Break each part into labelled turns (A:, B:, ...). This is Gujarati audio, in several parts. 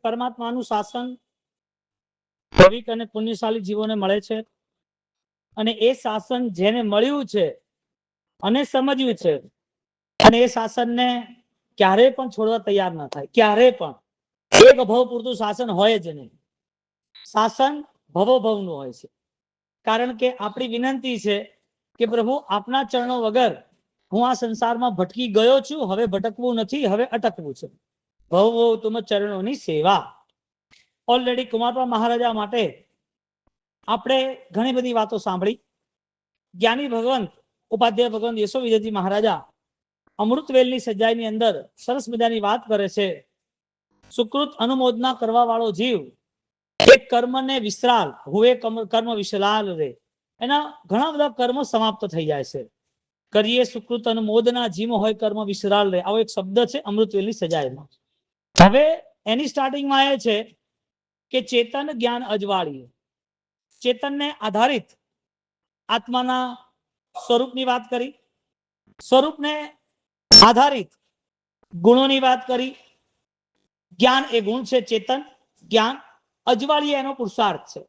A: પરમાત્માનું શાસન પવિત્ર અને પુણ્યશાળી જીવોને મળે છે અને એ શાસન જેને મળ્યું છે અને સમજ્યું છે અને એ શાસનને ક્યારેય પણ છોડવા તૈયાર ન થાય, ક્યારેય પણ. એક ભવ પૂરતું શાસન હોય જ નહીં. શાસન ભવોભવનું હોય છે. કારણ કે આપણી વિનંતી છે કે પ્રભુ આપના ચરણો વગર હું આ સંસારમાં ભટકી ગયો છું, હવે ભટકવું નથી, હવે અટકવું છે. ભવ ભવ તુમ ચરણોની સેવા. ઓલરેડી કુમારપા મહારાજા માટે આપણે ઘણી બધી વાતો સાંભળી. જ્ઞાની ભગવંત ઉપાધ્યાય ભગવંત યશો વિજયજી મહારાજા અમૃતવેલની સજાઈની અંદર સરસ મજાની વાત કરે છે. સુકૃત અનુમોદના કરવા વાળો જીવ એક કર્મને વિસરાલ હુએ કર્મ વિશલાલ રે, એના ઘણા બધા કર્મો સમાપ્ત થઈ જાય છે. કરીએ સુકૃત અનુમોદના જીમ હોય કર્મ વિસરાલ રે, આવો એક શબ્દ છે અમૃતવેલની સજાઈમાં. હવે એની સ્ટાર્ટિંગમાં એ છે કે ચેતન જ્ઞાન અજવાળીએ, ચેતનને આધારિત આત્માના સ્વરૂપની વાત કરી, સ્વરૂપને આધારિત ગુણોની વાત કરી. જ્ઞાન એ ગુણ છે, ચેતન જ્ઞાન અજવાળીએ એનો પુરુષાર્થ છે.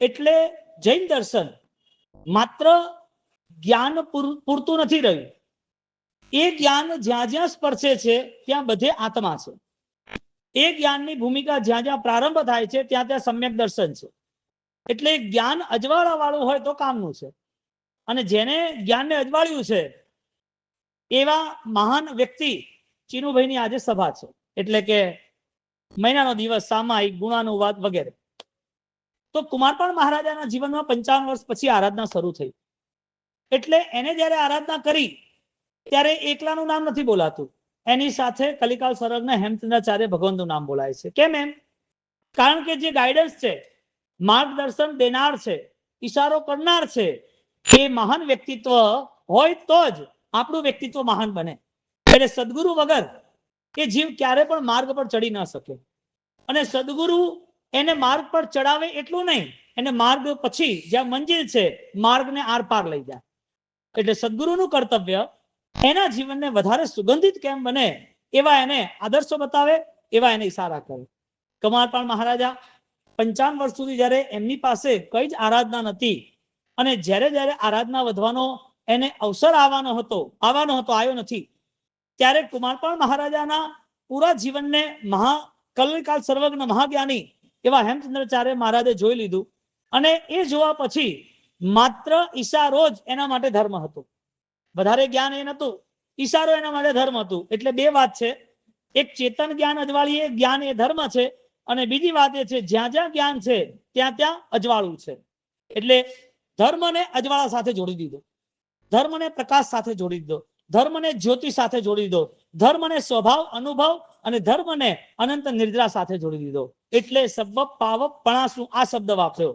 A: એટલે જૈન દર્શન માત્ર જ્ઞાન પૂરતું નથી રહ્યું. એ જ્ઞાન જ્યાં જ્યાં સ્પર્શે છે ત્યાં બધે આત્મા છે. એ જ્ઞાનની ભૂમિકા જ્યાં જ્યાં પ્રારંભ થાય છે ત્યાં ત્યાં સમ્યક દર્શન છે. એટલે જ્ઞાન અજવાળા વાળું હોય તો કામનું છે. અને જેને જ્ઞાનને અજવાળ્યું છે એવા મહાન વ્યક્તિ ચીનુભાઈની આજે સભા છે. એટલે કે મહિનાનો દિવસ, સામાયિક, ગુણાનુવાદ વગેરે. તો કુમારપાળ મહારાજાના જીવનમાં 55 વર્ષ પછી આરાધના શરૂ થઈ. એટલે એને જયારે આરાધના કરી ત્યારે એકલાનું નામ નથી બોલાતું, એની સાથે કલિકાલ સર્વજ્ઞ હેમચંદ્રાચાર્ય ભગવંતનું નામ બોલાય છે. કેમ એમ? કારણ કે જે ગાઈડન્સ છે, માર્ગદર્શન દેનાર છે, ઈશારો કરનાર છે, એ મહાન વ્યક્તિત્વ હોય તો જ આપણું વ્યક્તિત્વ મહાન બને. એટલે સદગુરુ વગર એ જીવ ક્યારે પણ માર્ગ પર ચડી ન શકે. અને સદગુરુ એને માર્ગ પર ચડાવે એટલું નહીં, એને માર્ગ પછી જ્યાં મંજિલ છે માર્ગને આર પાર લઈ જાય. એટલે સદગુરુનું કર્તવ્ય એના જીવનને વધારે સુગંધિત કેમ બને એવા એને આદર્શો બતાવે, એવા એને ઈશારા કરે. કુમારપાળ મહારાજા 55 વર્ષ સુધી જયારે એમની પાસે કઈ જ આરાધના નથી અને જ્યારે જ્યારે આરાધના વધવાનો એને અવસર આવવાનો હતો, આવ્યો નથી, ત્યારે કુમારપાળ મહારાજાના પૂરા જીવનને કલિકાલ સર્વજ્ઞ મહાજ્ઞાની એવા હેમચંદ્રાચાર્ય મહારાજે જોઈ લીધું. અને એ જોવા પછી માત્ર ઈશારો જ એના માટે ધર્મ હતો, વધારે જ્ઞાન એ નતું, ઈશારો એના માટે ધર્મ હતું. એટલે બે વાત છે, એક ચેતન જ્ઞાન અજવાળીએ જ્ઞાન એ ધર્મ છે, અને બીજી વાત એ છે જ્યાં જ્યાં જ્ઞાન છે ત્યાં ત્યાં અજવાળું છે. એટલે ધર્મને અજવાળા સાથે જોડી દીધો, ધર્મને પ્રકાશ સાથે જોડી દીધો, ધર્મને જ્યોતિ સાથે જોડી દીધો, ધર્મને સ્વભાવ અનુભવ અને ધર્મને અનંત નિર્જરા સાથે જોડી દીધો. એટલે સબ પાવ પણાસું આ શબ્દ વાપર્યો.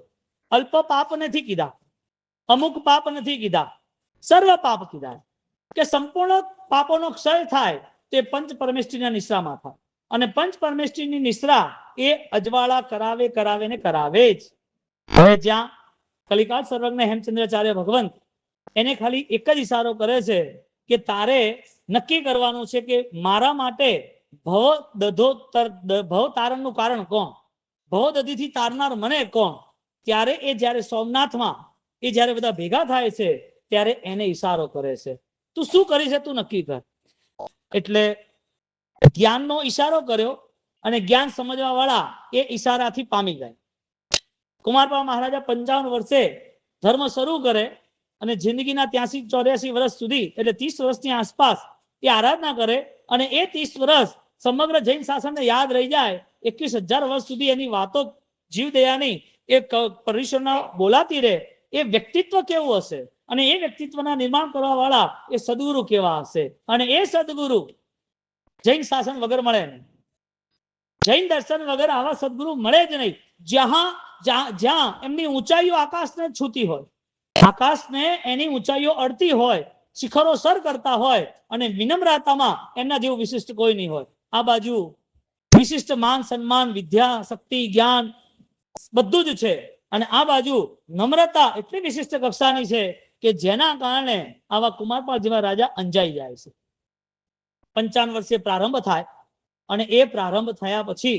A: અલ્પ પાપ નથી કીધા, અમુક પાપ નથી કીધા, સર્વ પાપ કીધા. કે સંપૂર્ણ પાપોનો ક્ષય થાય તે પંચ પરમેષ્ઠીના નિશ્રામાં થાય. અને પંચ પરમેષ્ઠીની નિશ્રા એ અજવાળા કરાવે કરાવે ને કરાવે જ. હવે જ્યાં કલિકાલ સર્વજ્ઞ હેમચંદ્રાચાર્ય ભગવંત એને ખાલી એક જ ઈશારો કરે છે કે તારે નક્કી કરવાનું છે કે મારા માટે ભવ તારણનું કારણ કોણ, ભવ દધીથી તારનાર મને કોણ. ત્યારે એ જ્યારે સોમનાથમાં એ જ્યારે બધા ભેગા થાય છે ત્યારે એને ઈશારો કરે છે, તું શું કરી છે તું નક્કી કર. એટલે જ્ઞાનનો ઈશારો કર્યો અને જ્ઞાન સમજવા વાળા એ ઈશારાથી પામી ગયા. કુમારપાળ મહારાજા 55 વર્ષે ધર્મ શરૂ કરે અને જિંદગીના 83-84 વર્ષ સુધી એટલે 30 વર્ષની આસપાસ એ આરાધના કરે. અને એ 30 વર્ષ સમગ્ર જૈન શાસનને યાદ રહી જાય. 21,000 વર્ષ સુધી એની વાતો જીવદયાની એ પરિસરના બોલાતી રહે. એ વ્યક્તિત્વ કેવું હશે અને એ વ્યક્તિત્વના નિર્માણ કરવા વાળા એ સદગુરુ કેવા હશે. અને એ સદગુરુ જૈન શાસન વગર મળે નહીં, જૈન દર્શન વગર આવા સદગુરુ મળે જ નહીં. જ્યાં એમની ઊંચાઈઓ આકાશને છૂતી હોય, આકાશને એની ઊંચાઈઓ અડતી હોય, શિખરો સર કરતા હોય અને વિનમ્રતામાં એમના જેવું વિશિષ્ટ કોઈ નહીં હોય. આ બાજુ વિશિષ્ટ માન સન્માન વિદ્યા શક્તિ જ્ઞાન બધું જ છે, અને આ બાજુ નમ્રતા એટલી વિશિષ્ટ કક્ષાની છે કે જેના કારણે આવા કુમારપાળ જેવા રાજા અંજાઈ જાય છે. 55 વર્ષે પ્રારંભ થાય અને એ પ્રારંભ થયા પછી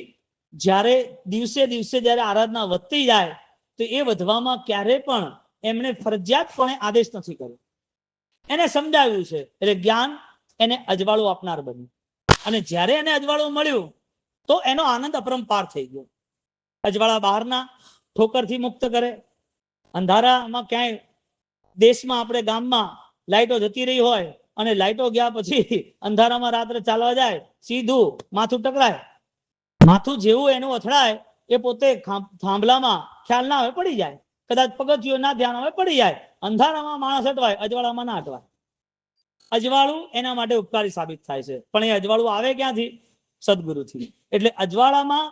A: જ્યારે દિવસે દિવસે જ્યારે આરાધના વધતી જાય તો એ વધવામાં ક્યારે પણ એમણે ફરજિયાતપણે આદેશ નથી કર્યો. એને સમજાવ્યું છે એટલે જ્ઞાન એને અજવાળું આપનાર બન્યું. અને જ્યારે એને અજવાળું મળ્યું તો એનો આનંદ અપરંપાર થઈ ગયો. અજવાળા બહારના ઠોકરથી મુક્ત કરે. અંધારામાં ક્યાંય દેશમાં આપણે ગામમાં લાઈટો જતી રહી હોય અને લાઈટો ગયા પછી અંધારામાં રાત્રે ચાલવા જાય, સીધું માથું ટકરાય. માથું જેવું એનું અથડાય એ પોતે થાંભલામાં ખ્યાલ ના આવે પડી જાય. કદાચ પગથિયું ના ધ્યાન આવે પડી જાય. અંધારામાં માણસ અટવાય, અજવાળામાં ના અટવાય. અજવાળું એના માટે ઉપકારી સાબિત થાય છે. પણ એ અજવાળું આવે ક્યાંથી? સદગુરુથી. એટલે અજવાળામાં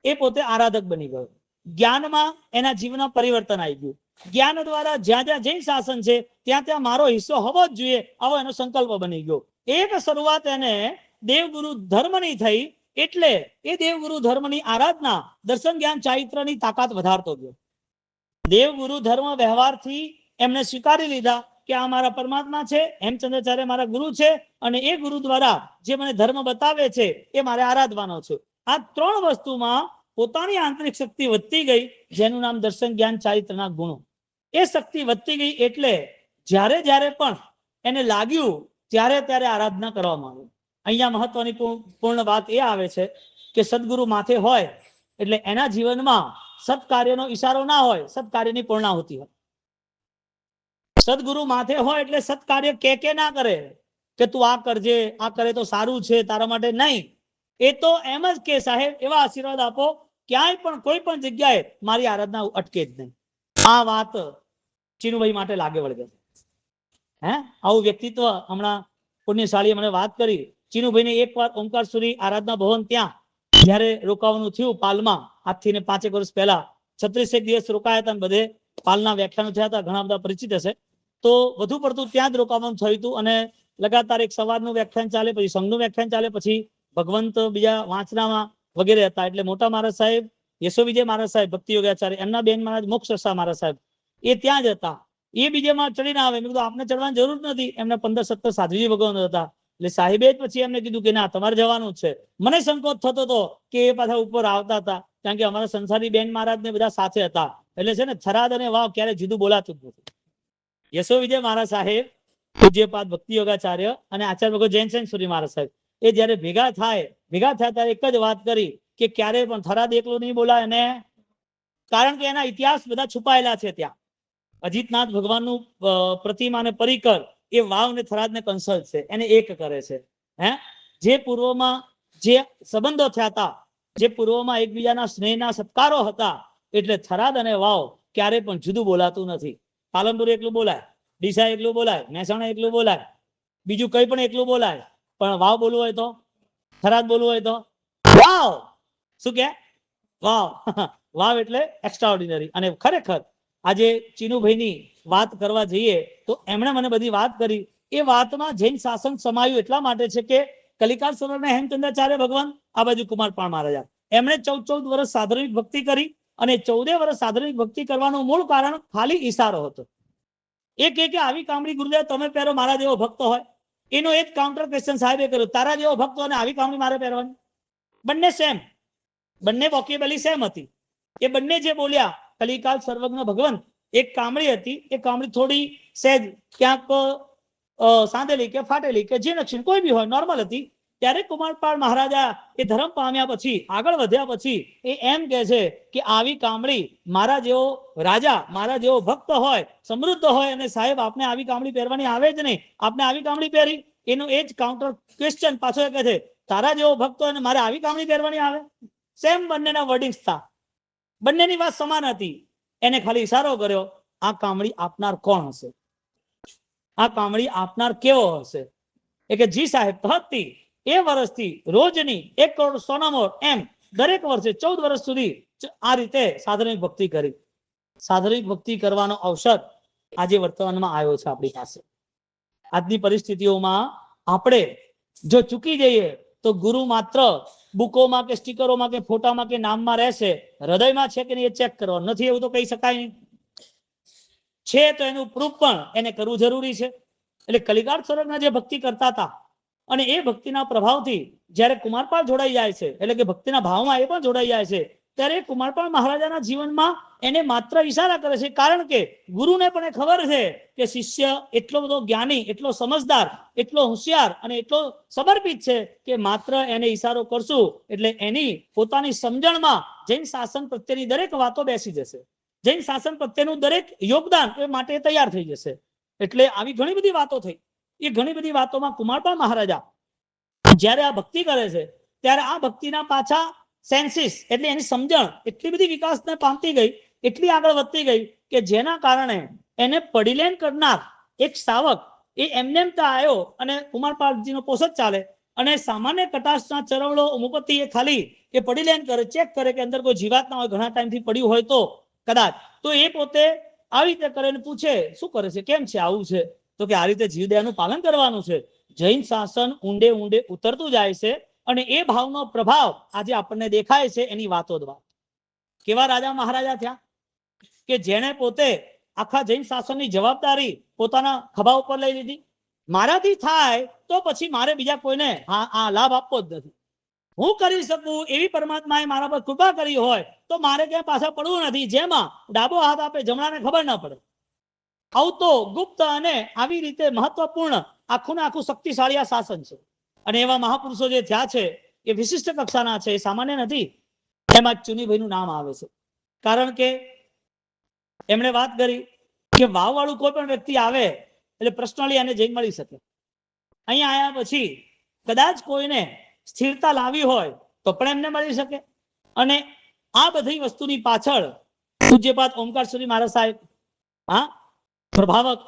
A: એ પોતે આરાધક બની ગયો. જ્ઞાનમાં એના જીવનમાં પરિવર્તન આવી ગયું. જ્ઞાન દ્વારા જ્યાં જ્યાં જૈન શાસન છે ત્યાં ત્યાં મારો હિસ્સો હોવો જ જોઈએ, આવો એનો સંકલ્પ બની ગયો. એક શરૂઆત એને દેવગુરુ ધર્મની થઈ એટલે એ દેવગુરુ ધર્મની આરાધના દર્શન જ્ઞાન ચારિત્રની તાકાત વધારતો ગયો. દેવગુરુ ધર્મ વ્યવહારથી એમને સ્વીકારી લીધા કે આ મારા પરમાત્મા છે, હેમચંદ્રાચાર્ય મારા ગુરુ છે અને એ ગુરુ દ્વારા જે મને ધર્મ બતાવે છે એ મારે આરાધવાનો છે. આ ત્રણ વસ્તુમાં પોતાની આંતરિક શક્તિ વધતી ગઈ, જેનું નામ દર્શન જ્ઞાન ચારિત્રના ગુણો. એ શક્તિ વધતી ગઈ એટલે જ્યારે જ્યારે પણ એને લાગ્યું ત્યારે ત્યારે આરાધના કરવામાં આવી. અહીંયા મહત્વની પૂર્ણ વાત એ આવે છે કે સદગુરુ માથે હોય એટલે એના જીવનમાં સત્કાર્યનો ઈશારો ના હોય, સત્કાર્યની પૂર્ણાહુતિ હોય. સદગુરુ માથે હોય એટલે સત્કાર્ય કે ના કરે કે તું આ કરજે, આ કરે તો સારું છે તારા માટે, નહીં. એ તો એમ જ કે સાહેબ એવા આશીર્વાદ આપો ક્યાંય પણ કોઈ પણ જગ્યાએ મારી આરાધના અટકે જ નહીં. આ વાત ચીનુભાઈ માટે લાગે વળગે. આવું વ્યક્તિત્વ હમણાં પુણ્યશાળી મને વાત કરી. ચીનુભાઈને એકવાર ઓમકારસુરી આરાધના ભવન ત્યાં જયારે રોકાવાનું થયું પાલમાં, આજથી ને 5 વર્ષ પહેલા 36 દિવસ રોકાયા હતા. બધે પાલના વ્યાખ્યાનો થયા હતા, ઘણા બધા પરિચિત હશે. તો વધુ પડતું ત્યાં જ રોકાવાનું થયું હતું અને લગાતાર એક સવારનું વ્યાખ્યાન ચાલે, પછી સંઘનું વ્યાખ્યાન ચાલે, પછી ભગવંત બીજા વાંચનામાં વગેરે હતા. એટલે મોટા મહારાજ સાહેબ, યશો વિજય મહારાજ સાહેબ, ભક્તિ યોગાચાર્ય, એમના બેન મહારાજ મોક્ષ મહારાજ સાહેબ એ ત્યાં જ હતા. એ બીજેમાં ચડીને આવે. મેં કીધું આપને ચડવાની જરૂર નથી, એમને 15-17 સાધ્વીજી ભગવાન હતા. એટલે સાહેબે જ પછી એમને કીધું કે ના તમારે જવાનું છે. મને સંકોચ થતો હતો કે એ પાછા ઉપર આવતા હતા, કારણ કે અમારા સંસારી બેન મહારાજ ને બધા સાથે હતા. એટલે છે ને થરાદ અને વાવ ક્યારે જુદું બોલાતું જ નથી. યશો વિજય મહારાજ સાહેબ, પૂજ્યપાદ ભક્તિ યોગાચાર્ય અને આચાર્ય ભગવત જૈન સુરી મહારાજ સાહેબ એ જયારે ભેગા થયા ત્યારે એક જ વાત કરી કે ક્યારે પણ થરાદ એકલું નહીં બોલાય ને, કારણ કે એના ઇતિહાસ બધા છુપાયેલા છે. ત્યાં અજીતનાથ ભગવાનનું પ્રતિમા અને પરિકર એ વાવ ને થરાદ ને કન્સલ્ટ છે, એને એક કરે છે. જે પૂર્વમાં જે સંબંધો થયા હતા, જે પૂર્વમાં એકબીજાના સ્નેહના સત્કારો હતા, એટલે થરાદ અને વાવ ક્યારે પણ જુદું બોલાતું નથી. પાલનપુર એકલું બોલાય, ડીસા એકલું બોલાય, મહેસાણા એકલું બોલાય, બીજું કઈ પણ એકલું બોલાય, પણ વાવ બોલવું હોય તો, થરાદ બોલવું હોય તો વાવ. શું કે વાવ? વાવ એટલે એક્સ્ટ્રાઓર્ડિનરી. અને ખરેખર આજે ચીનુભાઈની વાત કરવા જઈએ તો એમણે મને બધી વાત કરી. એ વાતમાં જૈન શાસન સમાયું એટલા માટે છે કે કલિકાલ સરોવરના હેમચંદ્રાચાર્ય ભગવાન, આ બાજુ કુમારપાળ મહારાજા, એમણે 14 વર્ષ સાધનિક ભક્તિ કરી. અને 14 વર્ષ સાધનિક ભક્તિ કરવાનું મૂળ કારણ ખાલી ઈશારો હતો. એ કે આવી કામડી ગુરુદેવ તમે પહેરો, મારા જેવો ભક્ત હોય. એનો એક કાઉન્ટર ક્વેશ્ચન સાહેબે કર્યો, તારા જેવો ભક્ત અને આવી કામડી મારે પહેરવાની? બંને સેમ, બંને વોકેબલી સેમ હતી. એ બંને જે બોલ્યા કલિકાલ સર્વજ્ઞ ભગવાન, એક કામળી હતી, એ કામળી થોડી સહેજ ક્યાંક સાંધેલી કે ફાટેલી કે જે નક્ષીન કોઈ બી હોય, નોર્મલ હતી. ત્યારે કુમારપાળ મહારાજા એ ધર્મ પામ્યા પછી, આગળ વધ્યા પછી એ એમ કે છે કે આવી કામળી મારા જેવો રાજા, મારા જેવો ભક્ત હોય, સમૃદ્ધ હોય, અને સાહેબ આપને આવી કામળી પહેરવાની આવે જ નહીં, આપને આવી કામળી પહેરી. એનું એ જ કાઉન્ટર ક્વેશ્ચન પાછો એ કહે છે, તારા જેવો ભક્ત હોય અને મારે આવી કામળી પહેરવાની આવે? સેમ બંનેના વર્ડિંગ્સ હતા, બંનેની વાત સમાન હતી. એને ખાલી ઈશારો કર્યો, આ કામળી આપનાર કોણ હશે? આ કામળી આપનાર કેવો હશે? એ કે જી સાહેબ હતી એ વર્ષથી રોજની 1 કરોડ સોનામોર એમ દરેક વર્ષે 14 વર્ષ સુધી આ રીતે સાધનિક ભક્તિ કરી. સાધનિક ભક્તિ કરવાનો અવસર આજે વર્તમાનમાં આવ્યો છે આપણી પાસે. આજની પરિસ્થિતિઓમાં આપણે જો ચૂકી જઈએ તો ગુરુ માત્ર બુકોમાં કે સ્ટીકરોમાં કે ફોટામાં કે નામમાં રહેશે, હૃદયમાં છે કે નહીં એ ચેક કરવાનું નથી, એવું તો કહી શકાય નહીં. છે તો એનું પ્રૂફ પણ એને કરવું જરૂરી છે. એટલે કલિકાળ સરોવરના જે ભક્તિ કરતા હતા અને એ ભક્તિના પ્રભાવથી જ્યારે કુમારપાળ જોડાઈ જાય છે, એટલે કે ભક્તિના ભાવમાં એ પણ જોડાઈ જાય છે, ત્યારે કુમારપાળ મહારાજાના જીવનમાં એને માત્ર ઈશારા કરે છે. કારણ કે ગુરુને પણ એ ખબર છે કે શિષ્ય એટલો બધો જ્ઞાની, એટલો સમજદાર, એટલો હોશિયાર અને એટલો સમર્પિત છે કે માત્ર એને ઈશારો કરશું એટલે એની પોતાની સમજણમાં જૈન શાસન પ્રત્યેની દરેક વાતો બેસી જશે, જૈન શાસન પ્રત્યેનું દરેક યોગદાન એ માટે તૈયાર થઈ જશે. એટલે આવી ઘણી બધી વાતો થઈ. એ ઘણી બધી વાતોમાં કુમારપાળ મહારાજા જ્યારે આ ભક્તિ કરે છે ત્યારે આ ભક્તિના પાછા સેન્સીસ એટલે એની સમજણ એટલી બધી વિકાસને પામતી ગઈ, એટલી આગળ વધતી ગઈ કે જેના કારણે એને પડીલેન કરનાર એક શાવક એ એમને આવ્યો અને કુમારપાળજીનો પોષક ચાલે અને સામાન્ય કટાશના ચરવડો મુપતિ એ ખાલી એ પડીલેન કરે, ચેક કરે કે અંદર કોઈ જીવાત ના હોય, ઘણા ટાઈમથી પડ્યું હોય તો કદાચ, તો એ પોતે આવી રીતે કરે પૂછે શું કરે છે, કેમ છે, આવું છે, તો કે આ રીતે જીવદયાનું પાલન કરવાનું છે. જૈન શાસન ઊંડે ઊંડે ઉતરતું જાય છે અને એ ભાવનો પ્રભાવ આજે આપણને દેખાય છે એની વાતો દ્વારા. કેવા રાજા મહારાજા થયા કે જેને પોતે આખા જૈન શાસનની જવાબદારી પોતાના ખભા ઉપર લઈ લીધી. મારાથી થાય તો પછી મારે બીજા કોઈને આ લાભ આપવો જ નથી. હું કરી શકું એવી પરમાત્માએ મારા પર કૃપા કરી હોય તો મારે ક્યાંય પાછા પડવું નથી, જેમાં ડાબો હાથ આપે જમણાને ખબર ના પડે. આવું તો ગુપ્ત અને આવી રીતે મહત્વપૂર્ણ આખું ને આખું શક્તિશાળી આ શાસન છે. અને એવા મહાપુરુષો જે થયા છે એ વિશિષ્ટ કક્ષાના છે, એ સામાન્ય નથી. એમાં ચુનીભાઈનું નામ આવે છે કારણ કે એમણે વાત કરી કે વાવ વાળું કોઈ પણ વ્યક્તિ આવે એટલે પર્સનલી એને જઈ મળી શકે. અહીંયા આવ્યા પછી કદાચ કોઈને સ્થિરતા લાવી હોય તો પણ એમને મળી શકે. અને આ બધી વસ્તુની પાછળ પૂજ્યપાદ ઓમકાર સુરી મહારાજ સાહેબ, હા, પ્રભાવક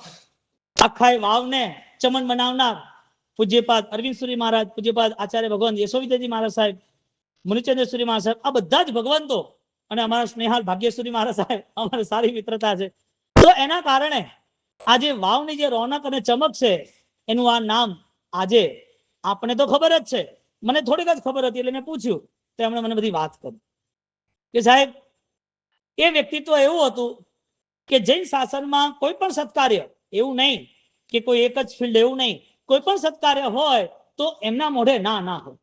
A: આખા વાવને ચમન બનાવનાર પૂજ્યપાદ અરવિંદ સુરી મહારાજ, પૂજ્યપાદ આચાર્ય ભગવાન યશોવિદ્યાજી મહારાજ સાહેબ, મુનિચંદ્ર સુરી મહારાજ સાહેબ, આ બધા જ ભગવંતો અને અમારા સ્નેહાલ ભાગ્યસુરી મહારાજ સાહેબ, અમારી સારી મિત્રતા છે. તો એના કારણે આજે વાવની જે રોનક અને ચમક છે એનું આ નામ આજે આપણે તો ખબર જ છે, મને થોડીક જ ખબર હતી એટલે મેં પૂછ્યું તો એમણે મને બધી વાત કરી કે સાહેબ એ વ્યક્તિત્વ એવું હતું કે જૈન શાસનમાં કોઈ પણ સત્કાર્ય એવું નહીં કે કોઈ એક જ ફિલ્ડ, એવું નહીં, કોઈ પણ સત્કાર્ય હોય તો એમના મોઢે ના ના હોય,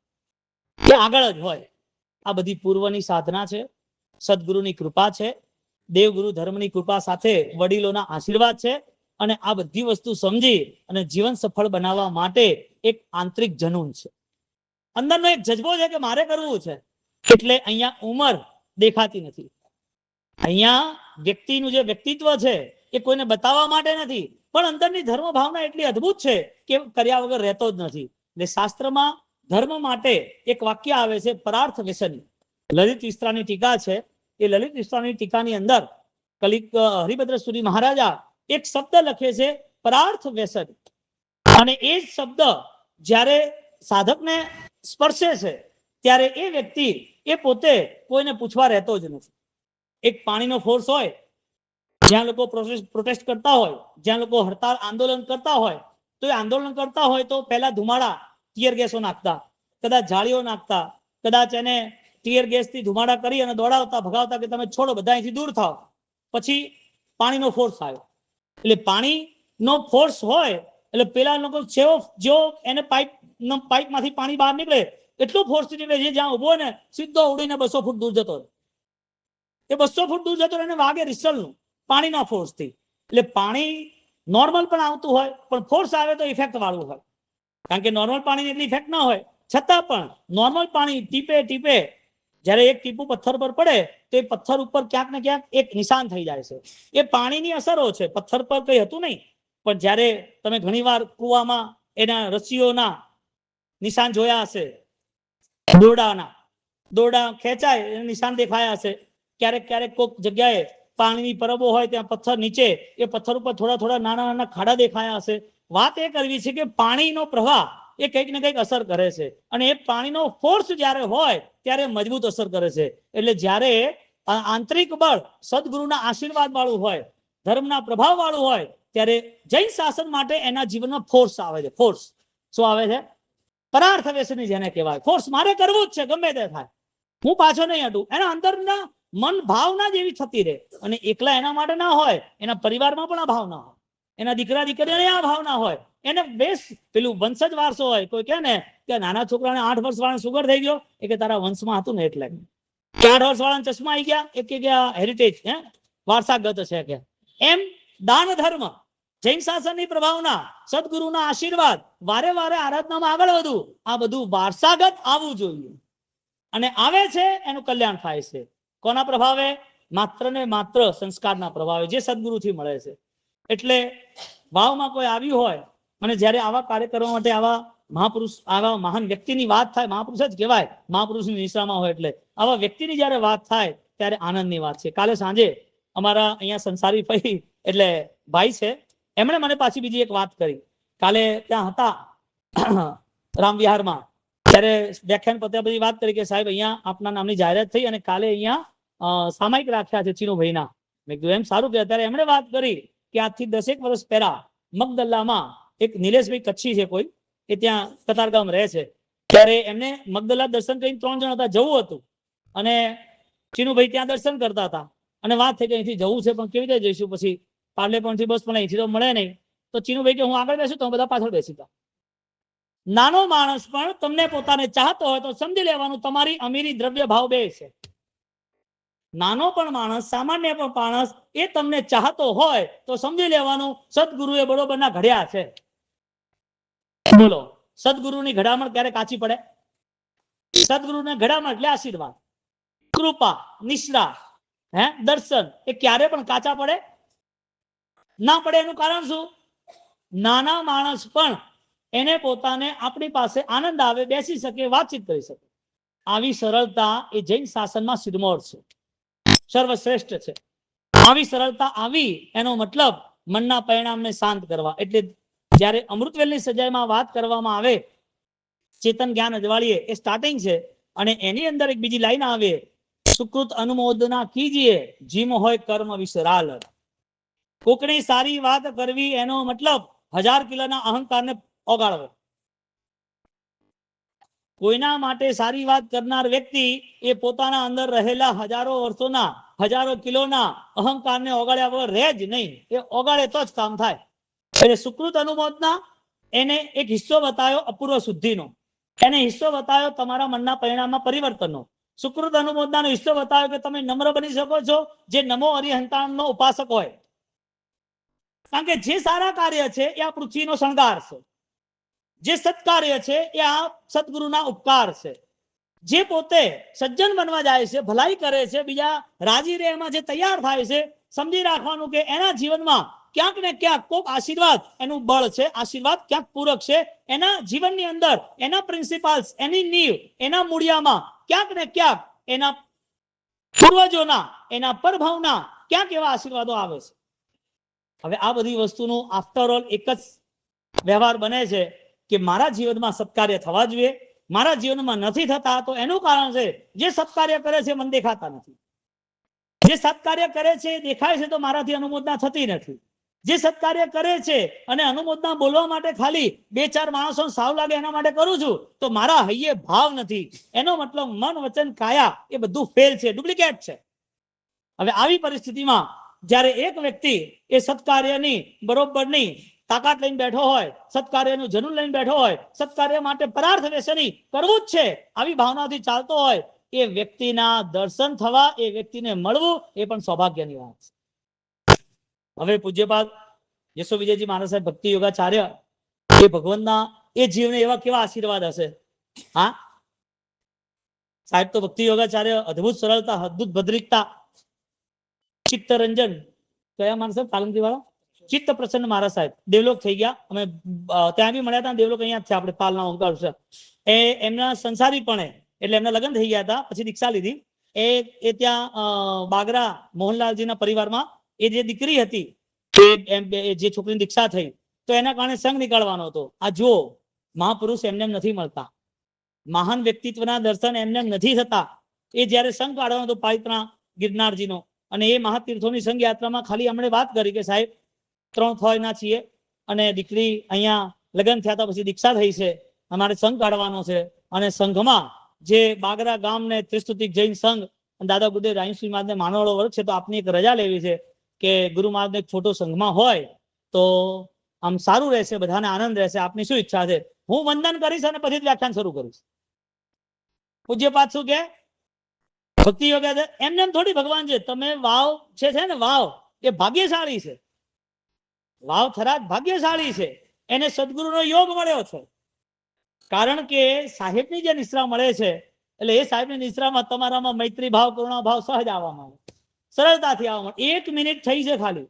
A: એ આગળ જ હોય. આ બધી પૂર્વની સાધના છે, સદગુરુની કૃપા છે, દેવગુરુ ધર્મની કૃપા સાથે વડીલોના આશીર્વાદ છે. અને આ બધી વસ્તુ સમજી અને જીવન સફળ બનાવવા માટે એક આંતરિક જનૂન છે, અંદરનો એક જજ્બો છે કે મારે કરવું છે. એટલે અહીંયા ઉંમર દેખાતી નથી. અહીંયા વ્યક્તિનું જે વ્યક્તિત્વ છે એ કોઈને બતાવવા માટે નથી, પણ અંદરની ધર્મ ભાવના એટલી અદ્ભુત છે કે કર્યા વગર રહેતો જ નથી. એટલે શાસ્ત્રમાં ધર્મ માટે એક વાક્ય આવે છે પરાર્થ વ્યસની. લલિત વિસ્તરાની ટીકા છે, એ લલિત વિસ્તરાની ટીકાની અંદર કલિક હરિભદ્ર સુરી મહારાજા એક શબ્દ લખે છે પરાર્થ વ્યસન. અને એ જ શબ્દ જ્યારે સાધકને સ્પર્શે છે ત્યારે એ વ્યક્તિ એ પોતે કોઈને પૂછવા રહેતો જ નથી. એક પાણીનો ફોર્સ હોય, જ્યાં લોકો પ્રોટેસ્ટ કરતા હોય, જ્યાં લોકો હડતાળ આંદોલન કરતા હોય, તો એ આંદોલન કરતા હોય તો પહેલા ધુમાડા ટીયર ગેસો નાખતા, કદાચ જાળીઓ નાખતા, કદાચ એને ટીયર ગેસથી ધુમાડા કરી અને દોડાવતા, ભગાવતા કે તમે છોડો, બધા અહીંથી દૂર થાવ. પછી પાણીનો ફોર્સ આવ્યો એટલે પાણીનો ફોર્સ હોય એટલે પેલા લોકો જો એને પાઇપમાંથી પાણી બહાર નીકળે એટલું ફોર્સ નીકળે છે, જ્યાં ઉભો ને સીધો ઉડીને 200 ફૂટ દૂર જતો. એ 200 ફૂટ દૂર જતો એને વાગે રિસલનું પાણીના ફોર્સથી. એટલે પાણી નોર્મલ પણ આવતું હોય પણ ફોર્સ આવે તો ઇફેક્ટ વાળું હોય, કારણ કે નોર્મલ પાણીની એટલી ઇફેક્ટ ના હોય. છતાં પણ નોર્મલ પાણી ટીપે ટીપે જ્યારે એક ટીપું પથ્થર પર પડે તો એ પથ્થર ઉપર ક્યાંક ને ક્યાંક એક નિશાન થઈ જાય છે. એ પાણીની અસરો છે, પથ્થર પર કઈ હતું નહીં. પણ જ્યારે તમે ઘણીવાર કુવામાં એના રસીઓના નિશાન જોયા હશે, દોરડા ખેંચાય નિશાન દેખાયા હશે. ક્યારેક ક્યારેક કોઈક જગ્યાએ પાણીની પરબો હોય ત્યાં પથ્થર નીચે એ પથ્થર ઉપર થોડા થોડા નાના નાના ખાડા દેખાયા હશે. વાત એ કરવી છે કે પાણીનો પ્રવાહ એ કંઈક ને કંઈક અસર કરે છે અને એ પાણીનો ફોર્સ જ્યારે હોય ત્યારે મજબૂત અસર કરે છે. એટલે જ્યારે આંતરિક બળ સદગુરુના આશીર્વાદ વાળું હોય, ધર્મના પ્રભાવ વાળું હોય, ત્યારે જૈન શાસન માટે એના જીવનમાં ફોર્સ આવે છે. ફોર્સ શું આવે છે? પરાર્થ વ્યસની જેને કહેવાય. ફોર્સ મારે કરવું જ છે, ગમે તે થાય, હું પાછો નહીં હટું. એના અંદરના મન ભાવના જેવી થતી રહે. અને એકલા એના માટે ના હોય, એના પરિવારમાં પણ આ ભાવના હોય. એના દીકરા દીકરીઓને આ ભાવના હોય, એને બેસ પેલું વંશજ વારસો હોય. કોઈ કહે ને કે નાના છોકરાને 8 વર્ષ વાળા સુગર થઈ ગયો, એ કે તારા વંશમાં હતું ને એટલે. 8 વર્ષ વાળા ચશ્મા આવી ગયા, એ કે હેરિટેજ વારસાગત છે કે. એમ દાન ધર્મ, જૈન શાસનની પ્રભાવના, સદગુરુના આશીર્વાદ, વારે વારે આરાધનામાં આગળ વધવું, આ બધું વારસાગત આવવું જોઈએ. અને આવે છે એનું કલ્યાણ થાય છે. કોના પ્રભાવે? માત્ર ને માત્ર સંસ્કારના પ્રભાવે, જે સદગુરુથી મળે છે. એટલે વાવમાં કોઈ આવ્યું હોય અને જ્યારે આવા કાર્યક્રમો માટે આવા મહાપુરુષ, આવા મહાન વ્યક્તિની વાત થાય, મહાપુરુષ જ કહેવાય મહાપુરુષની નિશ્રામાં હોય, એટલે આવા વ્યક્તિની જ્યારે વાત થાય ત્યારે આનંદની વાત છે. કાલે સાંજે અમારા અહીંયા સંસારી ભાઈ એટલે ભાઈ છે, એમણે મને પાછી બીજી એક વાત કરી. કાલે ત્યાં હતા રામવિહારમાં, ત્યારે વ્યાખ્યાન પત્યા બધી વાત કરી કે સાહેબ અહીંયા આપના નામની જાહેરાત થઈ અને કાલે અહીંયા સામાયિક રાખ્યા છે ચીનુભાઈના. મેં કીધું એમ, સારું કે. અત્યારે એમણે વાત કરી કે આજથી 10 વર્ષ પહેલા મગદલ્લામાં એક નિલેશભાઈ કચ્છી છે કોઈ, એ ત્યાં કતારગામ રહે છે, ત્યારે એમને મગદલ્લા દર્શન કરીને 3 જણ હતા, જવું હતું અને ચીનુભાઈ ત્યાં દર્શન કરતા હતા અને વાત થઈ કે અહીંથી જવું છે પણ કેવી રીતે જઈશું, પછી પાર્લેપણથી બસ પણ અહીંથી તો મળે નહીં. તો ચીનુભાઈ કે હું આગળ બેસું તો બધા પાછળ બેસી ગયા. નાનો માણસ પણ તમને પોતાને ચાહતો હોય તો સમજી લેવાનું તમારી અમીરી દ્રવ્ય ભાવ બે છે. નાનો પણ માણસ, સામાન્ય પણ માણસ, એ તમને ચાહતો હોય તો સમજી લેવાનું સદગુરુએ બરોબરના ઘડ્યા છે. બોલો, સદગુરુની ઘડામણ ક્યારે કાચી પડે? સદગુરુને ઘડામણ એટલે આશીર્વાદ, કૃપા, નિશ્રા, દર્શન, એ ક્યારે પણ કાચા પડે ના પડે. એનું કારણ શું? નાના માણસ પણ એને પોતાને આપણી પાસે આનંદ આવે, બેસી શકે, વાતચીત કરી શકે. આવી સરળતા એ જૈન શાસનમાં સિરમોર છે, સર્વશ્રેષ્ઠ છે. આવી સરળતા આવી એનો મતલબ મનના પરિણામને શાંત કરવા. એટલે જ્યારે અમૃતવેલની સજાયમાં વાત કરવામાં આવે, ચેતન જ્ઞાન અજવાળીએ, એ સ્ટાર્ટિંગ છે અને એની અંદર એક બીજી લાઈન આવે, સુકૃત અનુમોદના કીજીએ જીમ હોય કર્મ વિસરાલ. કોકની સારી વાત કરવી એનો મતલબ 1000 કિલોના અહંકારને ઓગાળવો. કોઈના માટે સારી વાત કરનાર વ્યક્તિ એ પોતાના અંદર રહેલા હજારો વર્ષોના, હજારો કિલોના અહંકારને ઓગાળ્યા વગર રહે જ નહીં. એ ઓગાળે તો જ કામ થાય. એટલે સુકૃત અનુમોદના, એને એક હિસ્સો બતાવ્યો અપૂર્વ શુદ્ધિનો, એને હિસ્સો બતાવ્યો તમારા મનના પરિણામમાં પરિવર્તનનો. સુકૃત અનુમોદનાનો હિસ્સો બતાવ્યો કે તમે નમ્ર બની શકો છો, જે નમો હરિહંતાણનો ઉપાસક હોય. કારણ કે જે સારા કાર્ય છે એ આ પૃથ્વીનો શણગાર છે, જે સત્કાર્ય છે એ આ સદગુરુના ઉપકાર છે. જે પોતે સજ્જન બનવા જાય છે, ભલાઈ કરે છે, બીજા રાજી રહે એમાં જે તૈયાર થાય છે, સમજી રાખવાનું કે એના જીવનમાં ક્યાંક ને ક્યાંક કોઈક આશીર્વાદ એનું બળ છે, આશીર્વાદ ક્યાંક પૂરક છે. એના જીવનની અંદર એના પ્રિન્સિપાલ્સ, એની નીવ, એના મૂળિયામાં ક્યાંક ને ક્યાંક એના પૂર્વજોના, એના પરભવના ક્યાંક એવા આશીર્વાદો આવે છે. હવે આ બધી વસ્તુનું આફ્ટર ઓલ એક જ વ્યવહાર બને છે કે મારા જીવનમાં સત્કાર્ય થવા જોઈએ. મારા જીવનમાં નથી થતા તો એનું કારણ છે જે સત્કાર્ય કરે છે મન દેખાતા નથી. જે સત્કાર્ય કરે છે દેખાય છે તો મારાથી અનુમોદના થતી નથી. જે સત્કાર્ય કરે છે અને અનુમોદના બોલવા માટે ખાલી 2-4 માણસો સાવ લાગે એના માટે કરું છું તો મારા હૈયે ભાવ નથી. એનો મતલબ મન, વચન, કાયા એ બધું ફેલ છે, ડુપ્લિકેટ છે. હવે આવી પરિસ્થિતિમાં જ્યારે એક વ્યક્તિ એ સત્કાર્યની બરોબરની તાકાત લઈને બેઠો હોય, સત્કાર્યનું જનૂન લઈને બેઠો હોય, સત્કાર્ય માટે પરાર્થ વ્યસની કરવું જ છે, આવી ભાવનાથી ચાલતો હોય, એ વ્યક્તિના દર્શન થવા, એ વ્યક્તિને મળવું એ પણ સૌભાગ્યની વાત છે. હવે પૂજ્યપાદ યશો વિજયજી મહારાજ સાહેબ ભક્તિ યોગાચાર્ય, એ ભગવાનના એ જીવને એવા કેવા આશીર્વાદ હશે. હા સાહેબ તો ભક્તિ યોગાચાર્ય, અદ્ભુત સરળતા, અદ્ભુત ભદ્રિકતા, ચિત્તરંજન, કયા માણસ પાલનજી વાળા, ચિત્ત પ્રસન્ન મહારાજ સાહેબ દેવલોક થઈ ગયા. અમે ત્યાં બી મળ્યા હતા. દેવલોક અહીંયા છે આપણે પાલના ઓંકાર છે. એ એમના સંસારીપણે એટલે એમના લગ્ન થઈ ગયા હતા, પછી દીક્ષા લીધી. એ ત્યાં બાગરા મોહનલાલજીના પરિવારમાં એ જે દીકરી હતી, જે છોકરીની દીક્ષા થઈ તો એના કારણે સંઘ નીકળવાનો હતો. આ જો મહાપુરુષ એમને નથી મળતા, મહાન વ્યક્તિત્વના દર્શન એમને નથી થતા. એ જયારે સંઘ કાઢવાનો હતો પાલિતાણા ગિરનારજીનો, અને એ મહાતીર્થોની સંઘ યાત્રામાં ખાલી અમને વાત કરી કે સાહેબ 3 થોયના છીએ અને દીકરી અહીંયા લગ્ન થયા હતા પછી દીક્ષા થઈ છે, અમારે સંઘ કાઢવાનો છે. અને સંઘમાં જે બાગરા ગામ ને ત્રિસ્તુતિક જૈન સંઘ દાદા ગુરુદેવ રાયશ્રી મહારાજને માનવાળો વર્ગ છે, તો આપની એક રજા લેવી છે કે ગુરુ મહારાજનો એક ફોટો સંઘમાં હોય તો આમ સારું રહેશે, બધાને આનંદ રહેશે. આપની શું ઈચ્છા છે? હું વંદન કરીશ અને પછી જ વ્યાખ્યાન શરૂ કરીશ. પૂજ્યપાદ શું કે ભક્તિ યોગ એમને એમ થોડી ભગવાન છે. તમે વાવ છે ને વાવ એ ભાગ્યશાળી છે. વાવ થરાદ ભાગ્યશાળી છે. એને સદગુરુનો યોગ મળ્યો છે. કારણ કે સાહેબની જે નિશ્રા મળે છે, એટલે એ સાહેબની નિશ્રામાં તમારામાં મૈત્રી ભાવ, કરુણા ભાવ સહજ આવવા માંડે, સરળતાથી આવવા માંડે. 1 મિનિટ થઈ છે ખાલી.